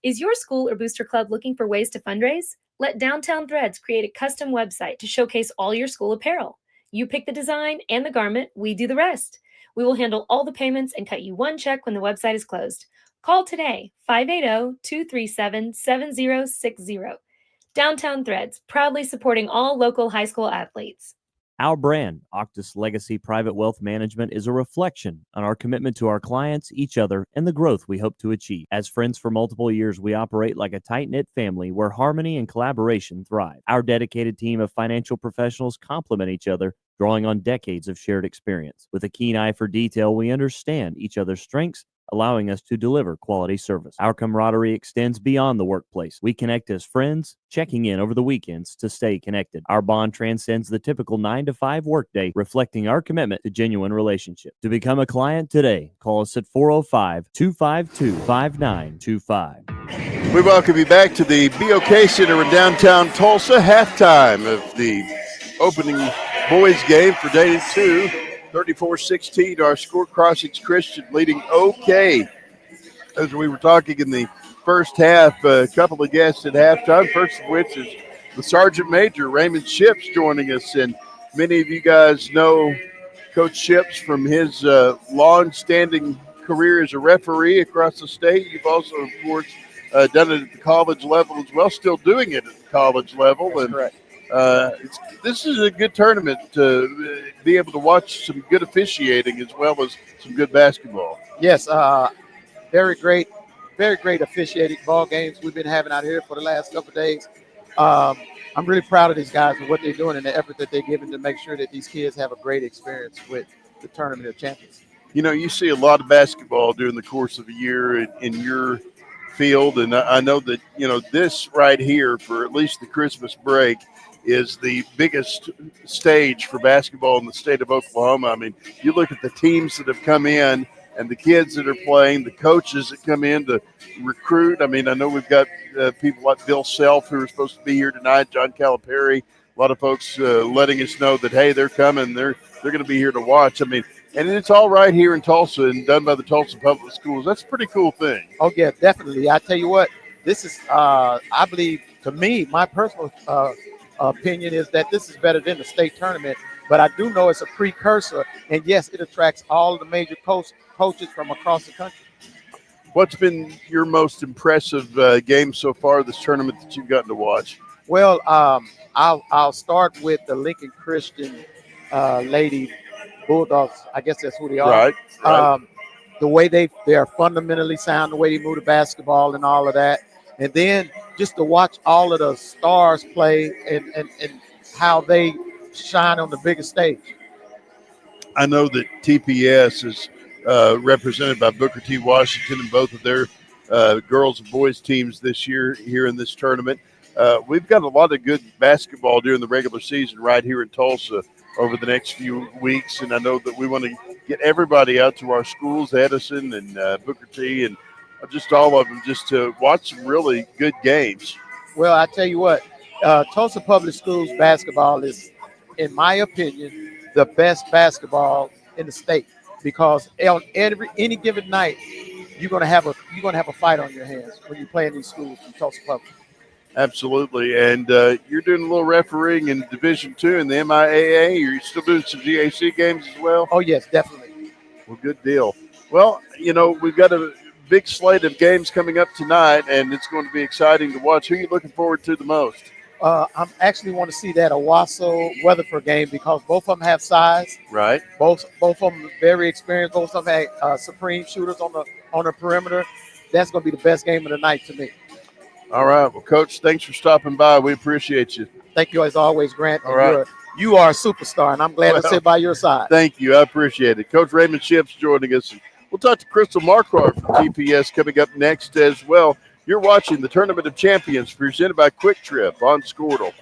Is your school or booster club looking for ways to fundraise? Let Downtown Threads create a custom website to showcase all your school apparel. You pick the design and the garment, we do the rest. We will handle all the payments and cut you one check when the website is closed. Call today, 580-237-7060. Downtown Threads, proudly supporting all local high school athletes. Our brand, Octus Legacy Private Wealth Management, is a reflection on our commitment to our clients, each other, and the growth we hope to achieve. As friends for multiple years, we operate like a tight-knit family where harmony and collaboration thrive. Our dedicated team of financial professionals complement each other, drawing on decades of shared experience. With a keen eye for detail, we understand each other's strengths, allowing us to deliver quality service. Our camaraderie extends beyond the workplace. We connect as friends, checking in over the weekends to stay connected. Our bond transcends the typical 9-to-5 workday, reflecting our commitment to genuine relationship. To become a client today, call us at 405-252-5925. We welcome you back to the BOK Center in downtown Tulsa. Halftime of the opening boys game for day 2. 34-16, our score. Crossings Christian leading OK. As we were talking in the first half, a couple of guests at halftime, first of which is the Sergeant Major, Raymond Ships, joining us. And many of you guys know Coach Ships from his long-standing career as a referee across the state. You've also, of course, done it at the college level as well, still doing it at the college level. And correct. This is a good tournament to be able to watch some good officiating as well as some good basketball. Yes, very great officiating ball games we've been having out here for the last couple of days. I'm really proud of these guys and what they're doing and the effort that they're giving to make sure that these kids have a great experience with the Tournament of Champions. You know, you see a lot of basketball during the course of a year in your field, and I know that, you know, this right here for at least the Christmas break is the biggest stage for basketball in the state of Oklahoma. I mean, you look at the teams that have come in and the kids that are playing, the coaches that come in to recruit. I mean, I know we've got people like Bill Self who are supposed to be here tonight, John Calipari, a lot of folks letting us know that, hey, they're coming, they're going to be here to watch. I mean, and it's all right here in Tulsa and done by the Tulsa Public Schools. That's a pretty cool thing. Oh, yeah, definitely. I tell you what, this is, I believe, to me, my personal opinion is that this is better than the state tournament. But I do know it's a precursor. And, yes, it attracts all of the major coaches from across the country. What's been your most impressive game so far this tournament that you've gotten to watch? Well, I'll start with the Lincoln Christian Lady Bulldogs. I guess that's who they are. Right. The way they are fundamentally sound, the way they move the basketball and all of that. And then just to watch all of the stars play and how they shine on the biggest stage. I know that TPS is represented by Booker T. Washington and both of their girls and boys teams this year here in this tournament. We've got a lot of good basketball during the regular season right here in Tulsa over the next few weeks, and I know that we want to get everybody out to our schools, Edison and Booker T, and just all of them, just to watch some really good games. Well, I tell you what, Tulsa Public Schools basketball is, in my opinion, the best basketball in the state, because on any given night, you're gonna have a fight on your hands when you play in these schools in Tulsa Public. Absolutely, and you're doing a little refereeing in Division II in the MIAA. You're still doing some GAC games as well? Oh, yes, definitely. Well, good deal. Well, you know, we've got a big slate of games coming up tonight, and it's going to be exciting to watch. Who are you looking forward to the most? I actually want to see that Owasso Weatherford game because both of them have size. Right. Both of them are very experienced. Both of them have supreme shooters on the perimeter. That's going to be the best game of the night to me. All right. Well, Coach, thanks for stopping by. We appreciate you. Thank you as always, Grant. All right. You are a superstar, and I'm glad to sit by your side. Thank you. I appreciate it. Coach Raymond Ships joining us. We'll talk to Crystal Marquardt from TPS coming up next as well. You're watching the Tournament of Champions presented by Quick Trip on Squirtle.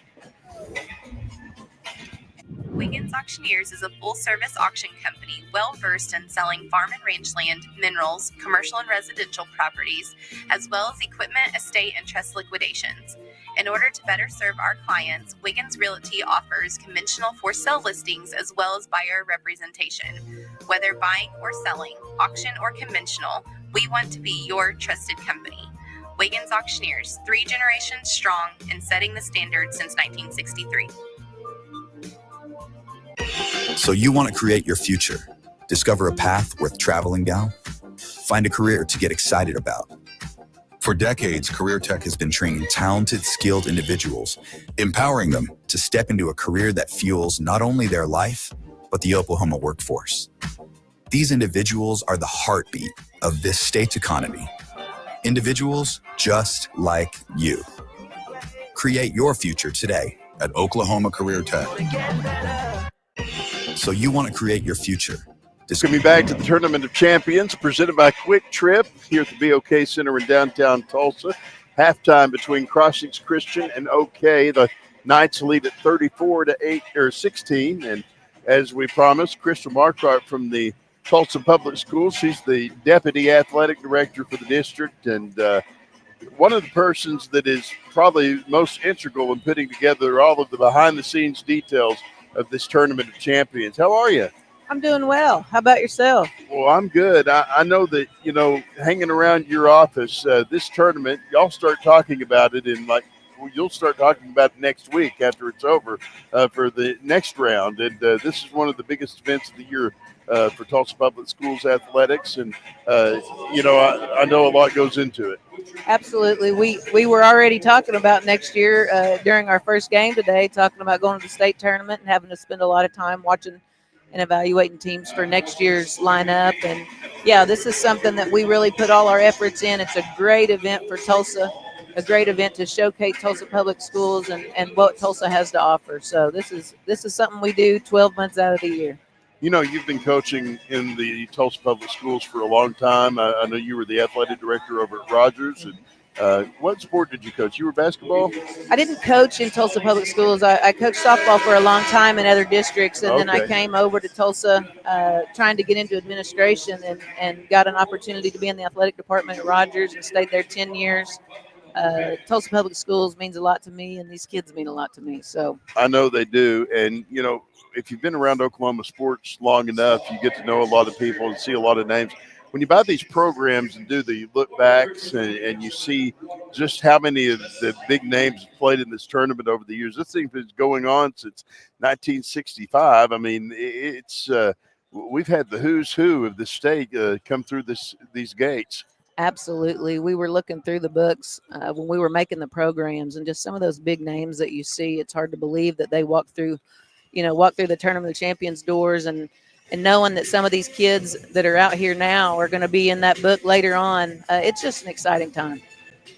Wiggins Auctioneers is a full-service auction company well-versed in selling farm and rangeland, minerals, commercial and residential properties, as well as equipment, estate, and trust liquidations. In order to better serve our clients, Wiggins Realty offers conventional for-sale listings as well as buyer representation. Whether buying or selling, auction or conventional, we want to be your trusted company. Wiggins Auctioneers, 3 generations strong and setting the standard since 1963. So you want to create your future, discover a path worth traveling down, find a career to get excited about. For decades, Career Tech has been training talented, skilled individuals, Empowering them to step into a career that fuels not only their life, but the Oklahoma workforce. These individuals are the heartbeat of this state's economy. Individuals just like you. Create your future today at Oklahoma Career Tech. So you want to create your future. Coming back to the Tournament of Champions presented by Quick Trip here at the BOK Center in downtown Tulsa. Halftime between Crossings Christian and OK. The Knights lead at 34-16. And as we promised, Crystal Marquardt from the Tulsa Public Schools. She's the Deputy Athletic Director for the district and one of the persons that is probably most integral in putting together all of the behind-the-scenes details of this Tournament of Champions. How are you? I'm doing well. How about yourself? Well, I'm good. I know that, you know, hanging around your office, this tournament, y'all start talking about it in you'll start talking about it next week after it's over for the next round. And this is one of the biggest events of the year for Tulsa Public Schools athletics. And, you know, I know a lot goes into it. Absolutely. We were already talking about next year during our first game today, talking about going to the state tournament and having to spend a lot of time watching and evaluating teams for next year's lineup. And, yeah, this is something that we really put all our efforts in. It's a great event for Tulsa, a great event to showcase Tulsa Public Schools and what Tulsa has to offer. So this is something we do 12 months out of the year. You know, you've been coaching in the Tulsa Public Schools for a long time. I know you were the athletic director over at Rogers. And what sport did you coach? You were basketball? I didn't coach in Tulsa Public Schools. I coached softball for a long time in other districts, and then I Okay. came over to Tulsa trying to get into administration and got an opportunity to be in the athletic department at Rogers and stayed there 10 years. Tulsa Public Schools means a lot to me, and these kids mean a lot to me. So I know they do. And, you know, if you've been around Oklahoma sports long enough, you get to know a lot of people and see a lot of names. When you buy these programs and do the look backs and you see just how many of the big names have played in this tournament over the years, this thing has been going on since 1965. I mean, it's we've had the who's who of the state come through these gates. absolutely, we were looking through the books when we were making the programs, and just some of those big names that you see, it's hard to believe that they walk through the Tournament of Champions doors, and knowing that some of these kids that are out here now are going to be in that book later on. It's just an exciting time.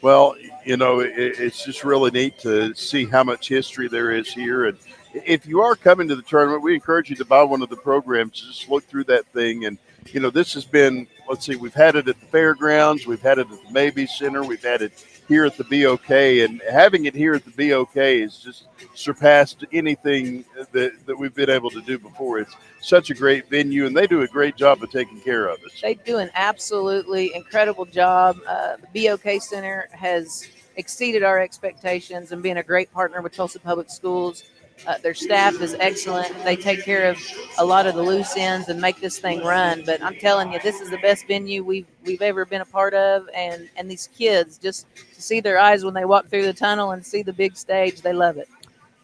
Well, you know, it's just really neat to see how much history there is here. And if you are coming to the tournament, we encourage you to buy one of the programs. Just look through that thing. And, you know, this has been, let's see, we've had it at the fairgrounds, we've had it at the Mabee Center, we've had it here at the BOK. And having it here at the BOK has just surpassed anything that we've been able to do before. It's such a great venue, and they do a great job of taking care of us. They do an absolutely incredible job. The BOK Center has exceeded our expectations and being a great partner with Tulsa Public Schools. Their staff is excellent. They take care of a lot of the loose ends and make this thing run. But I'm telling you, this is the best venue we've ever been a part of. And these kids, just to see their eyes when they walk through the tunnel and see the big stage, they love it.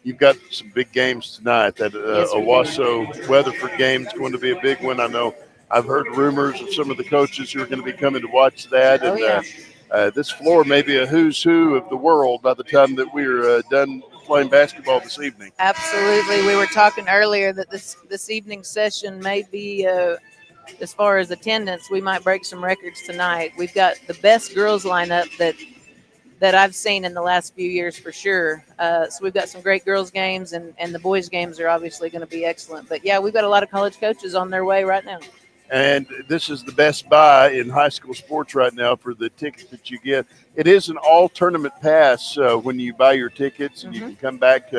You've got some big games tonight. That Yes, we do. Owasso Weatherford game is going to be a big one. I know I've heard rumors of some of the coaches who are going to be coming to watch that. Oh, And yeah. this floor may be a who's who of the world by the time that we're done playing basketball this evening. Absolutely. We were talking earlier that this evening's session may be, as far as attendance, we might break some records tonight. We've got the best girls lineup that I've seen in the last few years for sure. So we've got some great girls games, and the boys games are obviously going to be excellent. But yeah, we've got a lot of college coaches on their way right now. And this is the best buy in high school sports right now for the ticket that you get. It is an all tournament pass when you buy your tickets, and you can come back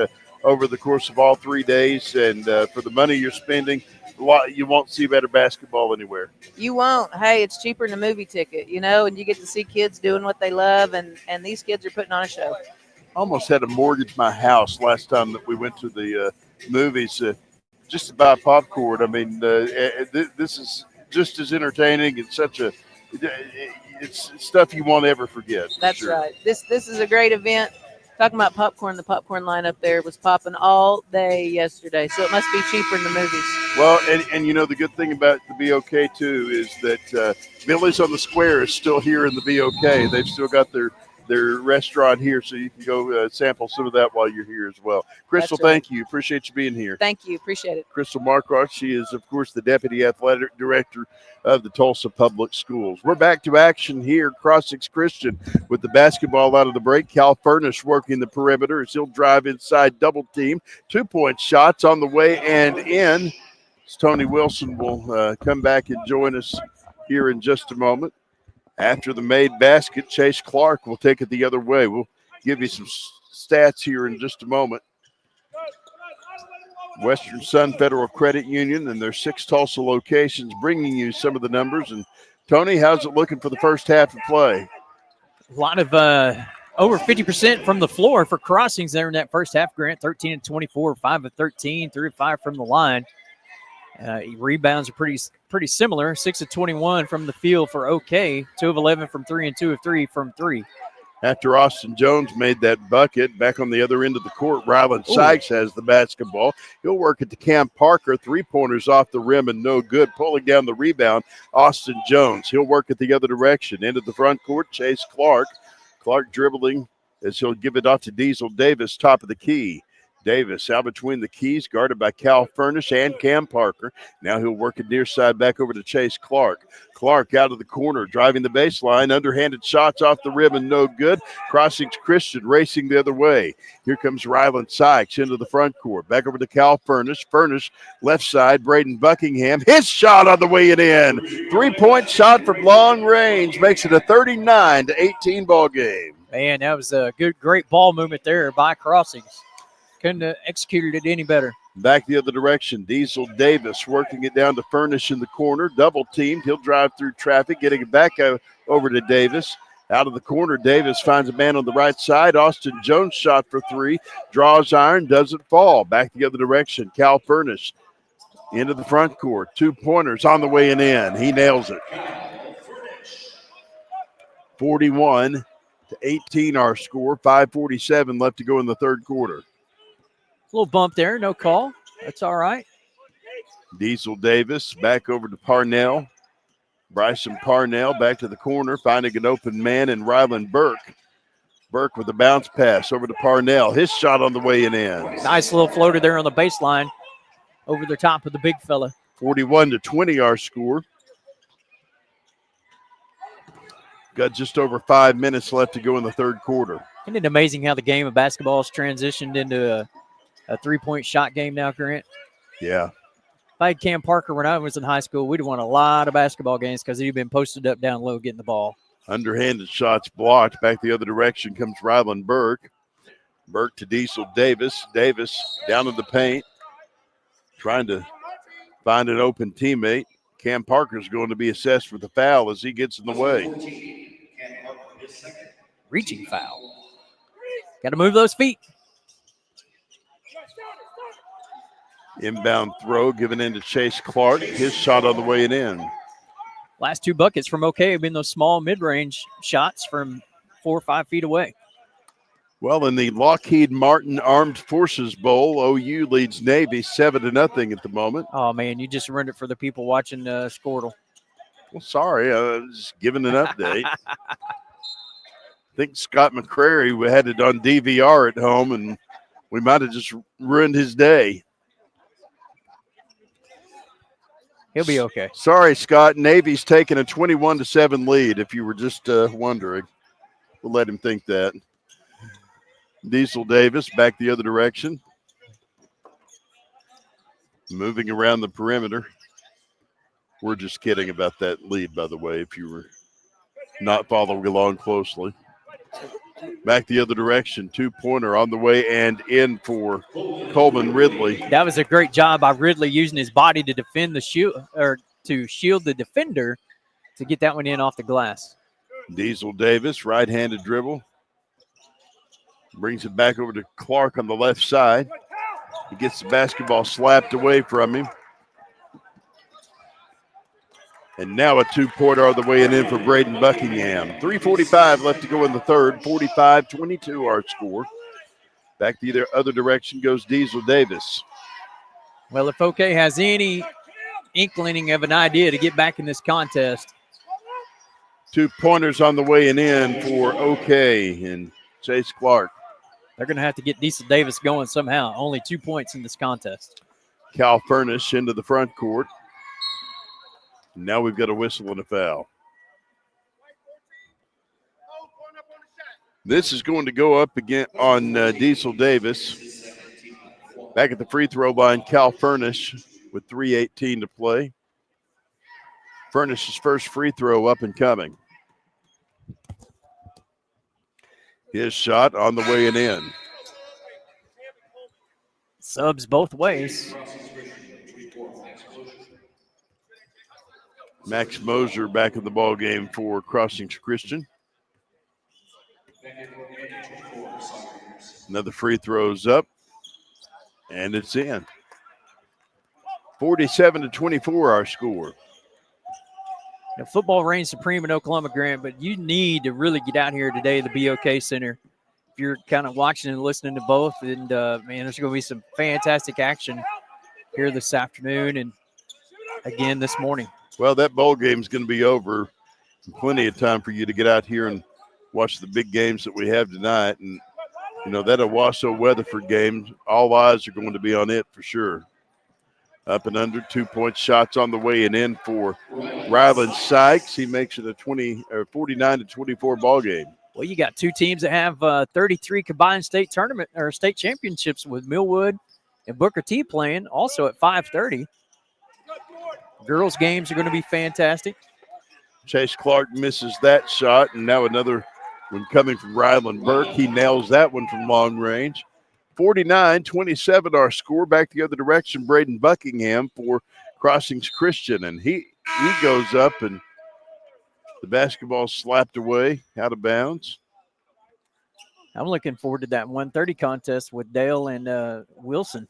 over the course of all 3 days. And for the money you're spending, you won't see better basketball anywhere. You won't. Hey, it's cheaper than a movie ticket, and you get to see kids doing what they love, and these kids are putting on a show. Almost had to mortgage my house last time that we went to the movies just to buy popcorn. I mean, this is just as entertaining and it's stuff you won't ever forget. That's right. This is a great event. Talking about popcorn, the popcorn lineup there was popping all day yesterday, so it must be cheaper in the movies. Well, and you know, the good thing about the BOK too is that Billy's on the Square is still here in the BOK. They've still got their restaurant here, so you can go sample some of that while you're here as well. Crystal, That's right. thank you. Appreciate you being here. Thank you. Appreciate it. Crystal Marquardt, she is, of course, the Deputy Athletic Director of the Tulsa Public Schools. We're back to action here. Crossings Christian with the basketball out of the break. Cal Furnish working the perimeter as he'll drive inside double team. 2-point shots on the way and in. Tony Wilson will come back and join us here in just a moment. After the made basket, Chase Clark will take it the other way. We'll give you some stats here in just a moment. Western Sun Federal Credit Union and their 6 Tulsa locations bringing you some of the numbers. And, Tony, how's it looking for the first half of play? A lot of over 50% from the floor for Crossings there in that first half. Grant 13 and 24, 5 of 13, 3 of 5 from the line. Rebounds are pretty similar. 6 of 21 from the field for OK. 2 of 11 from 3 and 2 of 3 from 3. After Austin Jones made that bucket, back on the other end of the court, Ryland Sykes has the basketball. He'll work it to Cam Parker. 3-pointers off the rim and no good. Pulling down the rebound, Austin Jones. He'll work it the other direction. Into the front court, Chase Clark. Clark dribbling as he'll give it off to Diesel Davis, top of the key. Davis out between the keys, guarded by Cal Furnish and Cam Parker. Now he'll work it near side back over to Chase Clark. Clark out of the corner, driving the baseline. Underhanded shots off the rim and no good. Crossings Christian racing the other way. Here comes Ryland Sykes into the front court. Back over to Cal Furnish. Furnish left side, Braden Buckingham. His shot on the way it in. 3-point shot from long range makes it a 39-18 ball game. Man, that was a great ball movement there by Crossings. Couldn't have executed it any better. Back the other direction. Diesel Davis working it down to Furnish in the corner. Double teamed. He'll drive through traffic, getting it back over to Davis. Out of the corner, Davis finds a man on the right side. Austin Jones shot for three. Draws iron, doesn't fall. Back the other direction. Cal Furnish into the front court. 2-pointers on the way and in. He nails it. 41-18 our score. 5:47 left to go in the third quarter. Little bump there, no call. That's all right. Diesel Davis back over to Parnell. Bryson Parnell back to the corner, finding an open man in Ryland Burke. Burke with a bounce pass over to Parnell. His shot on the way and in. Nice little floater there on the baseline over the top of the big fella. 41-20 our score. Got just over 5 minutes left to go in the third quarter. Isn't it amazing how the game of basketball has transitioned into a 3-point shot game now, Grant? Yeah. If I had Cam Parker when I was in high school, we'd have won a lot of basketball games because he'd been posted up down low getting the ball. Underhanded shots blocked. Back the other direction comes Ryland Burke. Burke to Diesel Davis. Davis down in the paint, trying to find an open teammate. Cam Parker's going to be assessed for the foul as he gets in the way. Reaching foul. Got to move those feet. Inbound throw given in to Chase Clark. His shot on the way and in. Last two buckets from OK have been those small mid-range shots from 4 or 5 feet away. Well, in the Lockheed Martin Armed Forces Bowl, OU leads Navy 7-0 at the moment. Oh, man, you just ruined it for the people watching Squirtle. Well, sorry, I was just giving an update. I think Scott McCrary had it on DVR at home, and we might have just ruined his day. He'll be okay. Sorry, Scott. Navy's taking a 21-7 lead, if you were just wondering. We'll let him think that. Diesel Davis back the other direction. Moving around the perimeter. We're just kidding about that lead, by the way, if you were not following along closely. Back the other direction. 2-pointer on the way and in for Coleman Ridley. That was a great job by Ridley using his body to defend the shield the defender to get that one in off the glass. Diesel Davis, right-handed dribble. Brings it back over to Clark on the left side. He gets the basketball slapped away from him. And now a 2-pointer on the way and in for Braden Buckingham. 3:45 left to go in the third. 45-22 our score. Back the other direction goes Diesel Davis. Well, if OK has any inkling of an idea to get back in this contest. 2-pointers on the way and in for OK and Chase Clark. They're going to have to get Diesel Davis going somehow. Only 2 points in this contest. Cal Furnish into the front court. Now we've got a whistle and a foul. This is going to go up again on Diesel Davis. Back at the free throw line, Cal Furnish with 3:18 to play. Furnish's first free throw up and coming. His shot on the way and in. Subs both ways. Max Moser back in the ball game for Crossings Christian. Another free throw's up, and it's in. 47-24 our score. Now, football reigns supreme in Oklahoma, Grant, but you need to really get out here today to the BOK Center. If you're kind of watching and listening to both, and man, there's going to be some fantastic action here this afternoon and again this morning. Well, that bowl game's going to be over. Plenty of time for you to get out here and watch the big games that we have tonight. And You know, that Owasso Weatherford game, all eyes are going to be on it for sure. Up and under, 2-point shots on the way and in for Ryland Sykes. He makes it a 49-24 ball game. Well, you got two teams that have 33 combined state tournament or state championships with Millwood and Booker T playing also at 5:30. Girls games are going to be fantastic. Chase Clark misses that shot, and now another one coming from Ryland Burke. He nails that one from long range. 49-27 our score. Back the other direction, Braden Buckingham for Crossings Christian, and he goes up, and the basketball slapped away out of bounds. I'm looking forward to that 1:30 contest with Dale and Wilson.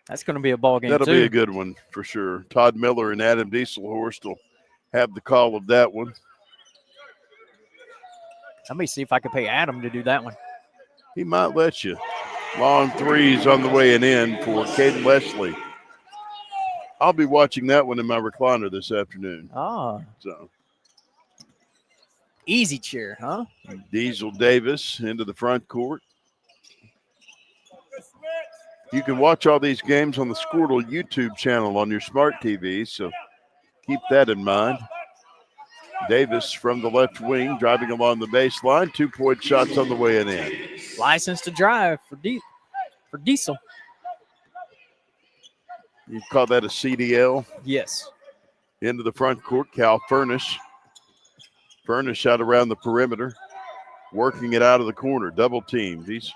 That's going to be a ball game. That'll too. be a good one for sure. Todd Miller and Adam Dieselhorst will have the call of that one. Let me see if I can pay Adam to do that one. He might let you. Long threes on the way and in for Caden Leslie. I'll be watching that one in my recliner this afternoon. So easy chair, huh? Diesel Davis into the front court. You can watch all these games on the Squirtle YouTube channel on your smart TV, so keep that in mind. Davis from the left wing, driving along the baseline. 2-point shots on the way and in. License to drive for Diesel. You call that a CDL? Yes. Into the front court, Cal Furnish. Furnish out around the perimeter, working it out of the corner. Double teamed. He's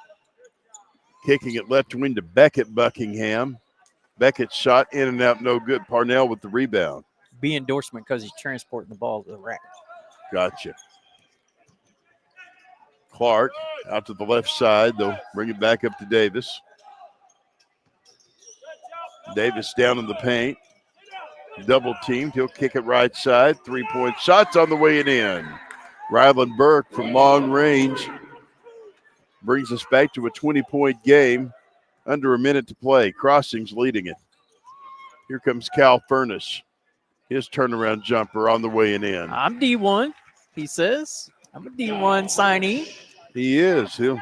kicking it left wing to Beckett Buckingham. Beckett's shot in and out, no good. Parnell with the rebound. B endorsement because he's transporting the ball to the rack. Gotcha. Clark out to the left side. They'll bring it back up to Davis. Davis down in the paint. Double teamed. He'll kick it right side. 3-point shots on the way and in. Ryland Burke from long range brings us back to a 20-point game. Under a minute to play. Crossings leading it. Here comes Cal Furnace. His turnaround jumper on the way and in. I'm D1, he says. I'm a D1 signee. He is. He'll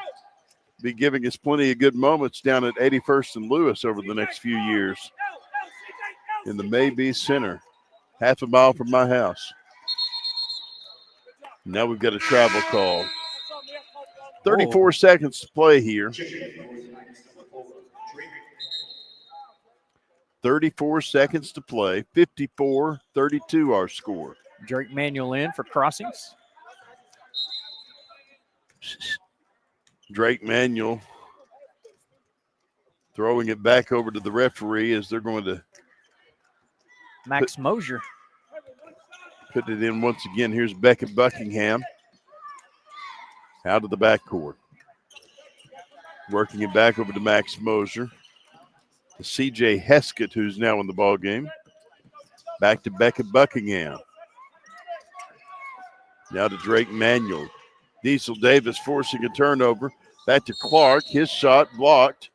be giving us plenty of good moments down at 81st and Lewis over the next few years in the Maybe Center, half a mile from my house. Now we've got a travel call. 34 seconds to play here. 34 seconds to play. 54-32 our score. Drake Manuel in for Crossings. Drake Manuel throwing it back over to the referee as they're going to Max Mosier. Put it in once again. Here's Beckett Buckingham out of the backcourt. Working it back over to Max Mosier. To C.J. Heskett, who's now in the ball game. Back to Beckett Buckingham. Now to Drake Manuel. Diesel Davis forcing a turnover. Back to Clark. His shot blocked.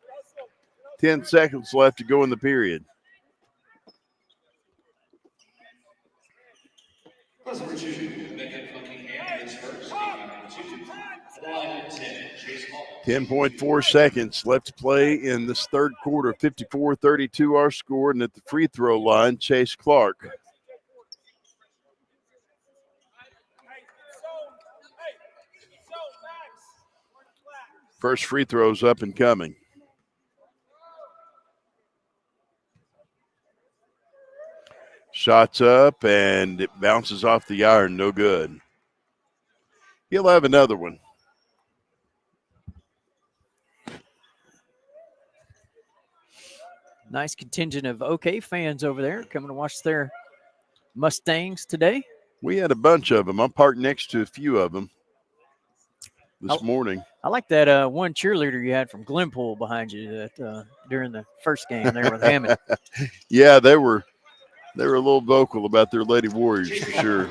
10 seconds left to go in the period. Number 2, Beckett Buckingham is first. 10.4 seconds left to play in this third quarter. 54-32 our score. And at the free throw line, Chase Clark. First free throw's up and coming. Shots up, and it bounces off the iron. No good. He'll have another one. Nice contingent of OK fans over there coming to watch their Mustangs today. We had a bunch of them. I'm parked next to a few of them this morning. I like that one cheerleader you had from Glenpool behind you that during the first game there with Hammond. Yeah, they were a little vocal about their Lady Warriors for sure.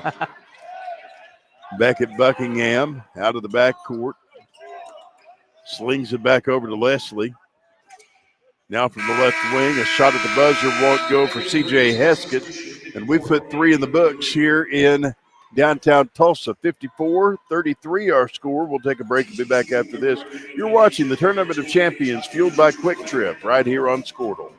Beckett Buckingham out of the backcourt. Slings it back over to Leslie. Now from the left wing, a shot at the buzzer won't go for C.J. Heskett. And we put 3 in the books here in Downtown Tulsa, 54-33 our score. We'll take a break and be back after this. You're watching the Tournament of Champions fueled by Quick Trip right here on Squirtle.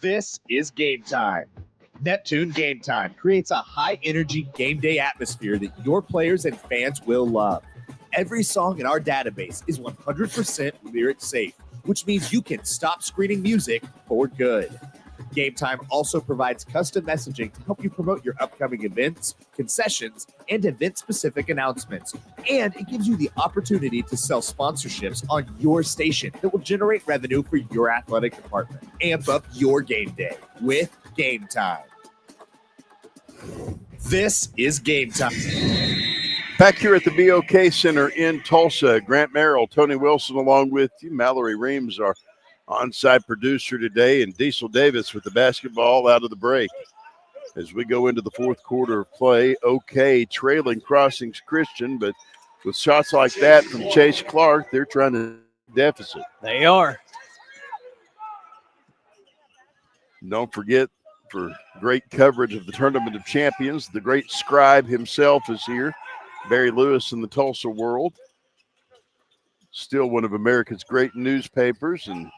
This is Game Time. Neptune Game Time creates a high-energy game day atmosphere that your players and fans will love. Every song in our database is 100% lyric safe, which means you can stop screening music for good. Game Time also provides custom messaging to help you promote your upcoming events, concessions, and event-specific announcements. And it gives you the opportunity to sell sponsorships on your station that will generate revenue for your athletic department. Amp up your game day with Game Time. This is Game Time. Back here at the BOK Center in Tulsa, Grant Merrill, Tony Wilson along with you. Mallory Reams, our on-site producer today, and Diesel Davis with the basketball out of the break. As we go into the fourth quarter of play, OK trailing Crossings Christian, but with shots like that from Chase Clark, they're trying to deficit. They are. Don't forget, for great coverage of the Tournament of Champions, the great scribe himself is here, Barry Lewis in the Tulsa World. Still one of America's great newspapers, and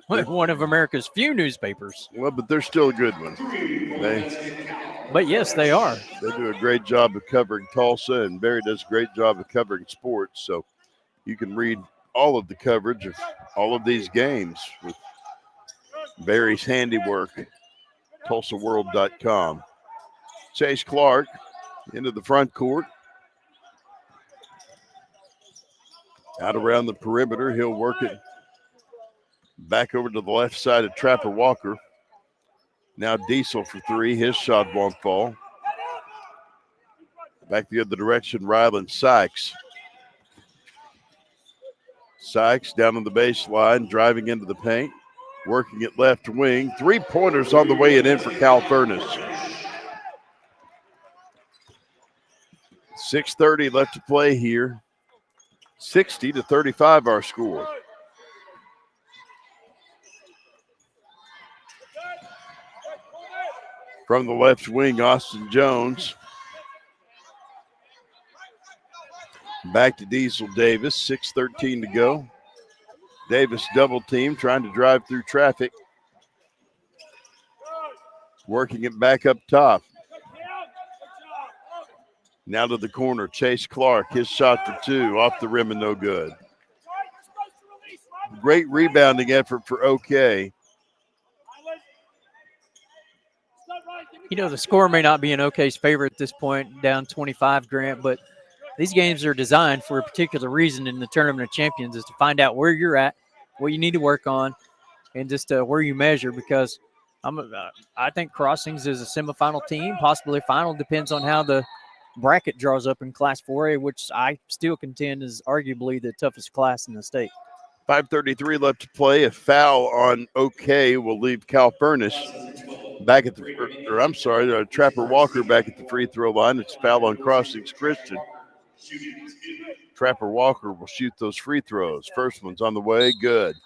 one of America's few newspapers. Well, but they're still a good one. But yes, they are. They do a great job of covering Tulsa, and Barry does a great job of covering sports. So you can read all of the coverage of all of these games with Barry's handiwork, TulsaWorld.com. Chase Clark into the front court. Out around the perimeter, he'll work it back over to the left side of Trapper Walker. Now Diesel for three. His shot won't fall. Back the other direction, Ryland Sykes. Sykes down on the baseline, driving into the paint, working at left wing. 3-pointers on the way and in for Cal Furnace. 6:30 left to play here. 60-35 our score. From the left wing, Austin Jones. Back to Diesel Davis, 6:13 to go. Davis double team, trying to drive through traffic. Working it back up top. Now to the corner, Chase Clark, his shot for two, off the rim and no good. Great rebounding effort for OK. You know, the score may not be an OK's favorite at this point, down 25, Grant, but these games are designed for a particular reason in the Tournament of Champions, is to find out where you're at, what you need to work on, and just where you measure, because I think Crossings is a semifinal team, possibly final, depends on how the bracket draws up in Class 4A, which I still contend is arguably the toughest class in the state. 5:33 left to play. A foul on OK will leave Cal Furnace back at the, Trapper Walker back at the free throw line. It's foul on Crossings Christian. Trapper Walker will shoot those free throws. First one's on the way, good.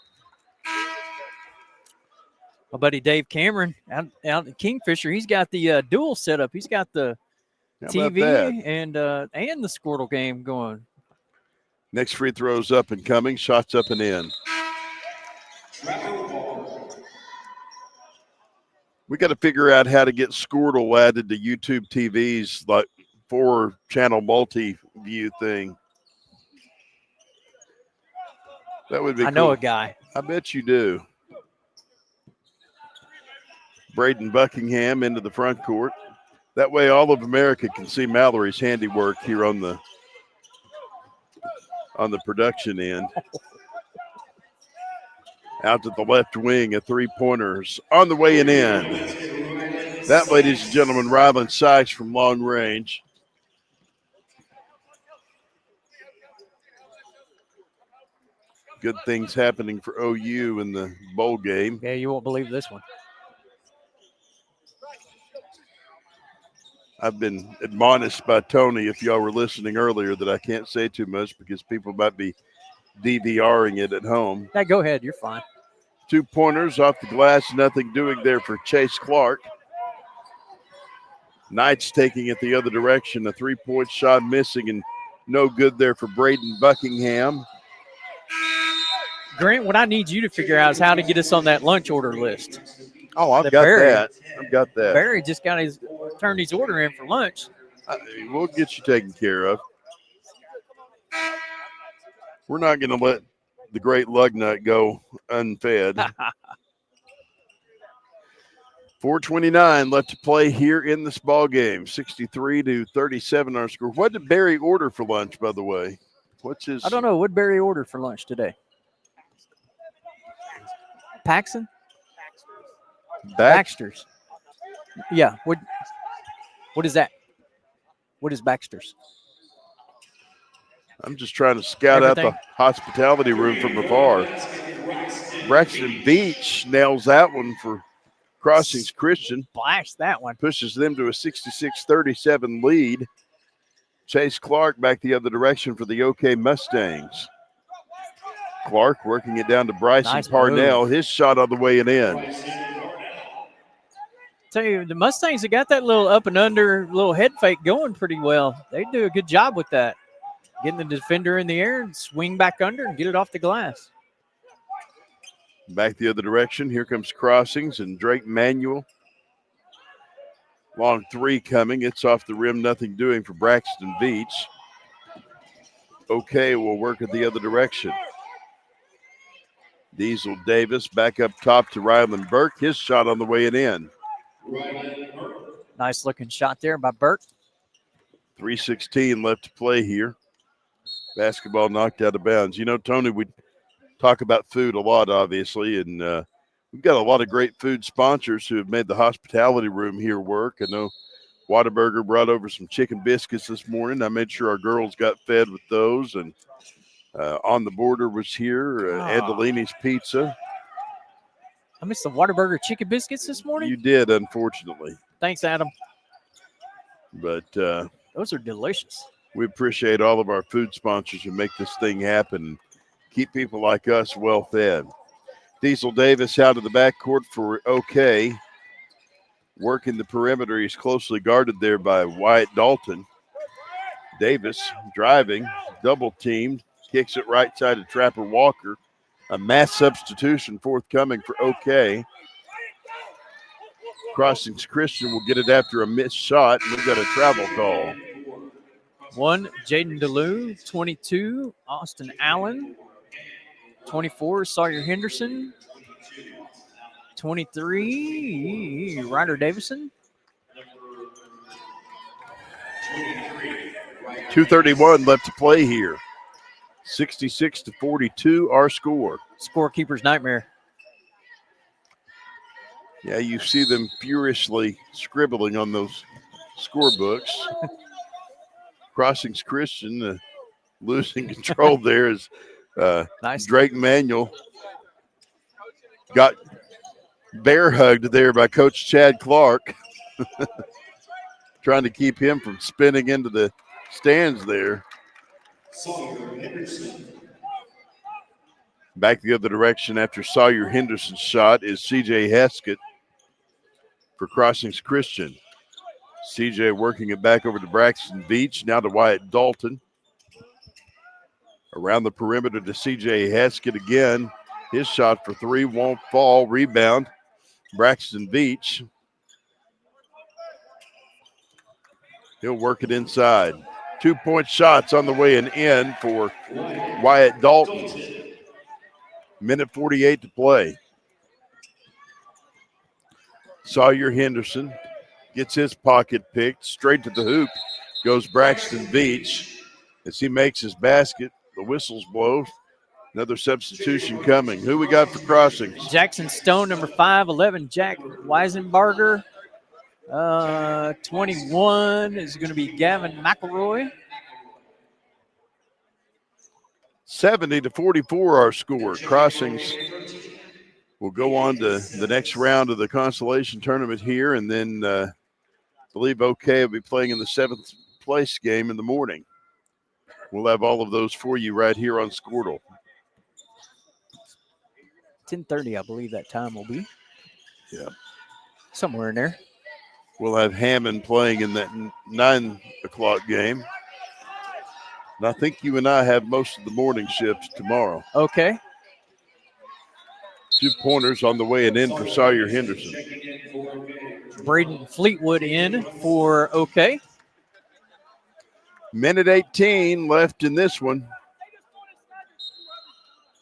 My buddy Dave Cameron out at Kingfisher, he's got the dual setup. He's got the TV and the Squirtle game going. Next free throw's up and coming. Shots up and in. We got to figure out how to get Squirtle added to YouTube TV's like 4-channel multi-view thing. That would be cool. I know a guy. I bet you do. Braden Buckingham into the front court. That way all of America can see Mallory's handiwork here on the production end. Out to the left wing, a 3-pointers on the way and in. That, ladies and gentlemen, Ryland Sykes from long range. Good things happening for OU in the bowl game. Yeah, you won't believe this one. I've been admonished by Tony, if y'all were listening earlier, that I can't say too much because people might be DVRing it at home. Yeah, go ahead. You're fine. 2 pointers off the glass, nothing doing there for Chase Clark. Knights taking it the other direction. A 3-point shot missing and no good there for Braden Buckingham. Grant, what I need you to figure out is how to get us on that lunch order list. Oh, I've That got Barry- that. I've got that. Barry just turned his order in for lunch. We'll get you taken care of. We're not going to let the great Lugnut go unfed. 4:29 left to play here in this ball game. 63-37 our score. What did Barry order for lunch, by the way? What's his? I don't know. What Barry ordered for lunch today? Paxson? Baxter's. Yeah. What is that? What is Baxter's? I'm just trying to scout out Everything. the hospitality room from afar. Braxton Beach nails that one for Crossings Christian. Blast that one. Pushes them to a 66-37 lead. Chase Clark back the other direction for the OK Mustangs. Clark working it down to Bryson Nice Parnell. move. His shot on the way and in. Tell you, the Mustangs have got that little up and under, little head fake going pretty well. They do a good job with that. Getting the defender in the air and swing back under and get it off the glass. Back the other direction. Here comes Crossings and Drake Manuel. Long 3 coming. It's off the rim. Nothing doing for Braxton Beach. OK will work at the other direction. Diesel Davis back up top to Ryland Burke. His shot on the way and in. Nice looking shot there by Burke. 3:16 left to play here. Basketball knocked out of bounds. You know, Tony, we talk about food a lot, obviously, and we've got a lot of great food sponsors who have made the hospitality room here work. I know Whataburger brought over some chicken biscuits this morning. I made sure our girls got fed with those, and On the Border was here. Andolini's Pizza. I missed the Whataburger chicken biscuits this morning. You did, unfortunately. Thanks, Adam. But those are delicious. We appreciate all of our food sponsors who make this thing happen and keep people like us well fed. Diesel Davis out of the backcourt for OK. Working the perimeter. He's closely guarded there by Wyatt Dalton. Davis driving, double teamed, kicks it right side to Trapper Walker. A mass substitution forthcoming for OK. Crossings Christian will get it after a missed shot, and we've got a travel call. 1, Jaden DeLue. 22, Austin Allen. 24, Sawyer Henderson. 23, Ryder Davison. 2:31 left to play here. 66-42 our score. Scorekeeper's nightmare. Yeah, you see them furiously scribbling on those scorebooks. Crossings Christian losing control there is nice. Drake Manuel got bear hugged there by Coach Chad Clark. Trying to keep him from spinning into the stands there. Back the other direction after Sawyer Henderson's shot is C.J. Heskett for Crossings Christian. C.J. working it back over to Braxton Beach, now to Wyatt Dalton. Around the perimeter to C.J. Heskett again. His shot for 3 won't fall. Rebound, Braxton Beach. He'll work it inside. 2-point shots on the way and in for Wyatt Dalton. Minute 48 to play. Sawyer Henderson gets his pocket picked. Straight to the hoop goes Braxton Beach. As he makes his basket, the whistles blow. Another substitution coming. Who we got for Crossings? Jackson Stone, number 5'11", Jack Weisenbarger. 21 is going to be Gavin McElroy. 70-44 our score. Crossings will go on to the next round of the consolation tournament here, and then I believe OK will be playing in the 7th place game in the morning. We'll have all of those for you right here on Squirtle. 10:30, I believe that time will be. Yeah. Somewhere in there. We'll have Hammond playing in that 9 o'clock game. And I think you and I have most of the morning shifts tomorrow. Okay. 2 pointers on the way and in for Sawyer Henderson. Braden Fleetwood in for OK. Minute 18 left in this one.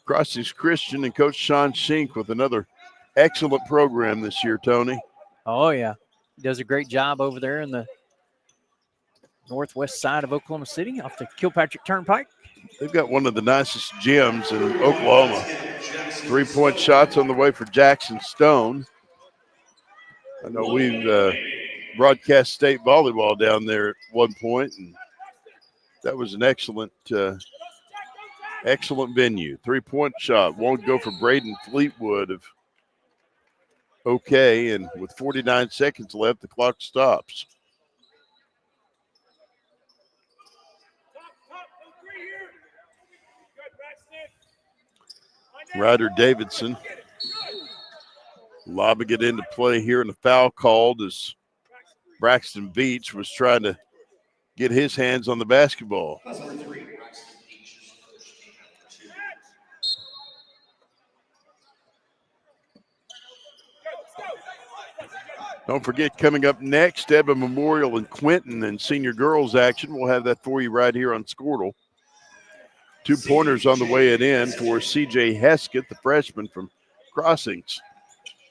Crossings Christian and Coach Sean Shink with another excellent program this year, Tony. Oh, yeah. He does a great job over there in the northwest side of Oklahoma City off the Kilpatrick Turnpike. They've got one of the nicest gyms in Oklahoma. 3-point shots on the way for Jackson Stone. I know we've broadcast state volleyball down there at one point, and that was an excellent venue. 3-point shot won't go for Braden Fleetwood of OK, and with 49 seconds left, the clock stops. Ryder Davidson lobbing it into play here, and a foul called as Braxton Beach was trying to get his hands on the basketball. Don't forget, coming up next, Edmond Memorial and Quinton and senior girls action. We'll have that for you right here on Squirtle. 2 pointers on the way in for C.J. Heskett, the freshman from Crossings.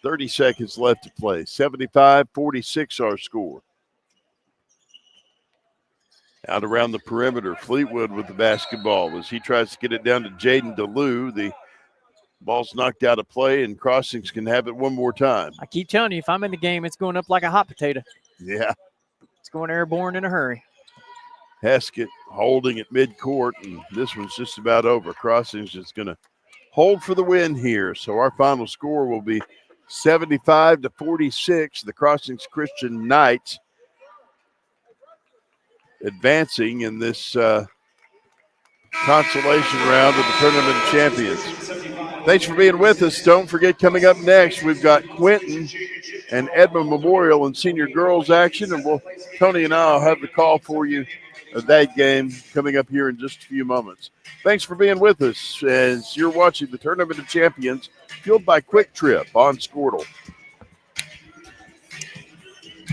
30 seconds left to play. 75-46 our score. Out around the perimeter, Fleetwood with the basketball as he tries to get it down to Jaden DeLue. The ball's knocked out of play, and Crossings can have it one more time. I keep telling you, if I'm in the game, it's going up like a hot potato. Yeah. It's going airborne in a hurry. Heskett holding at midcourt, and this one's just about over. Crossings is going to hold for the win here. So our final score will be 75-46. The Crossings Christian Knights advancing in this consolation round of the Tournament of Champions. Thanks for being with us. Don't forget, coming up next, we've got Quinton and Edmond Memorial and senior girls action, and Tony and I will have the call for you of that game coming up here in just a few moments. Thanks for being with us as you're watching the Tournament of Champions, fueled by Quick Trip on Squirtle.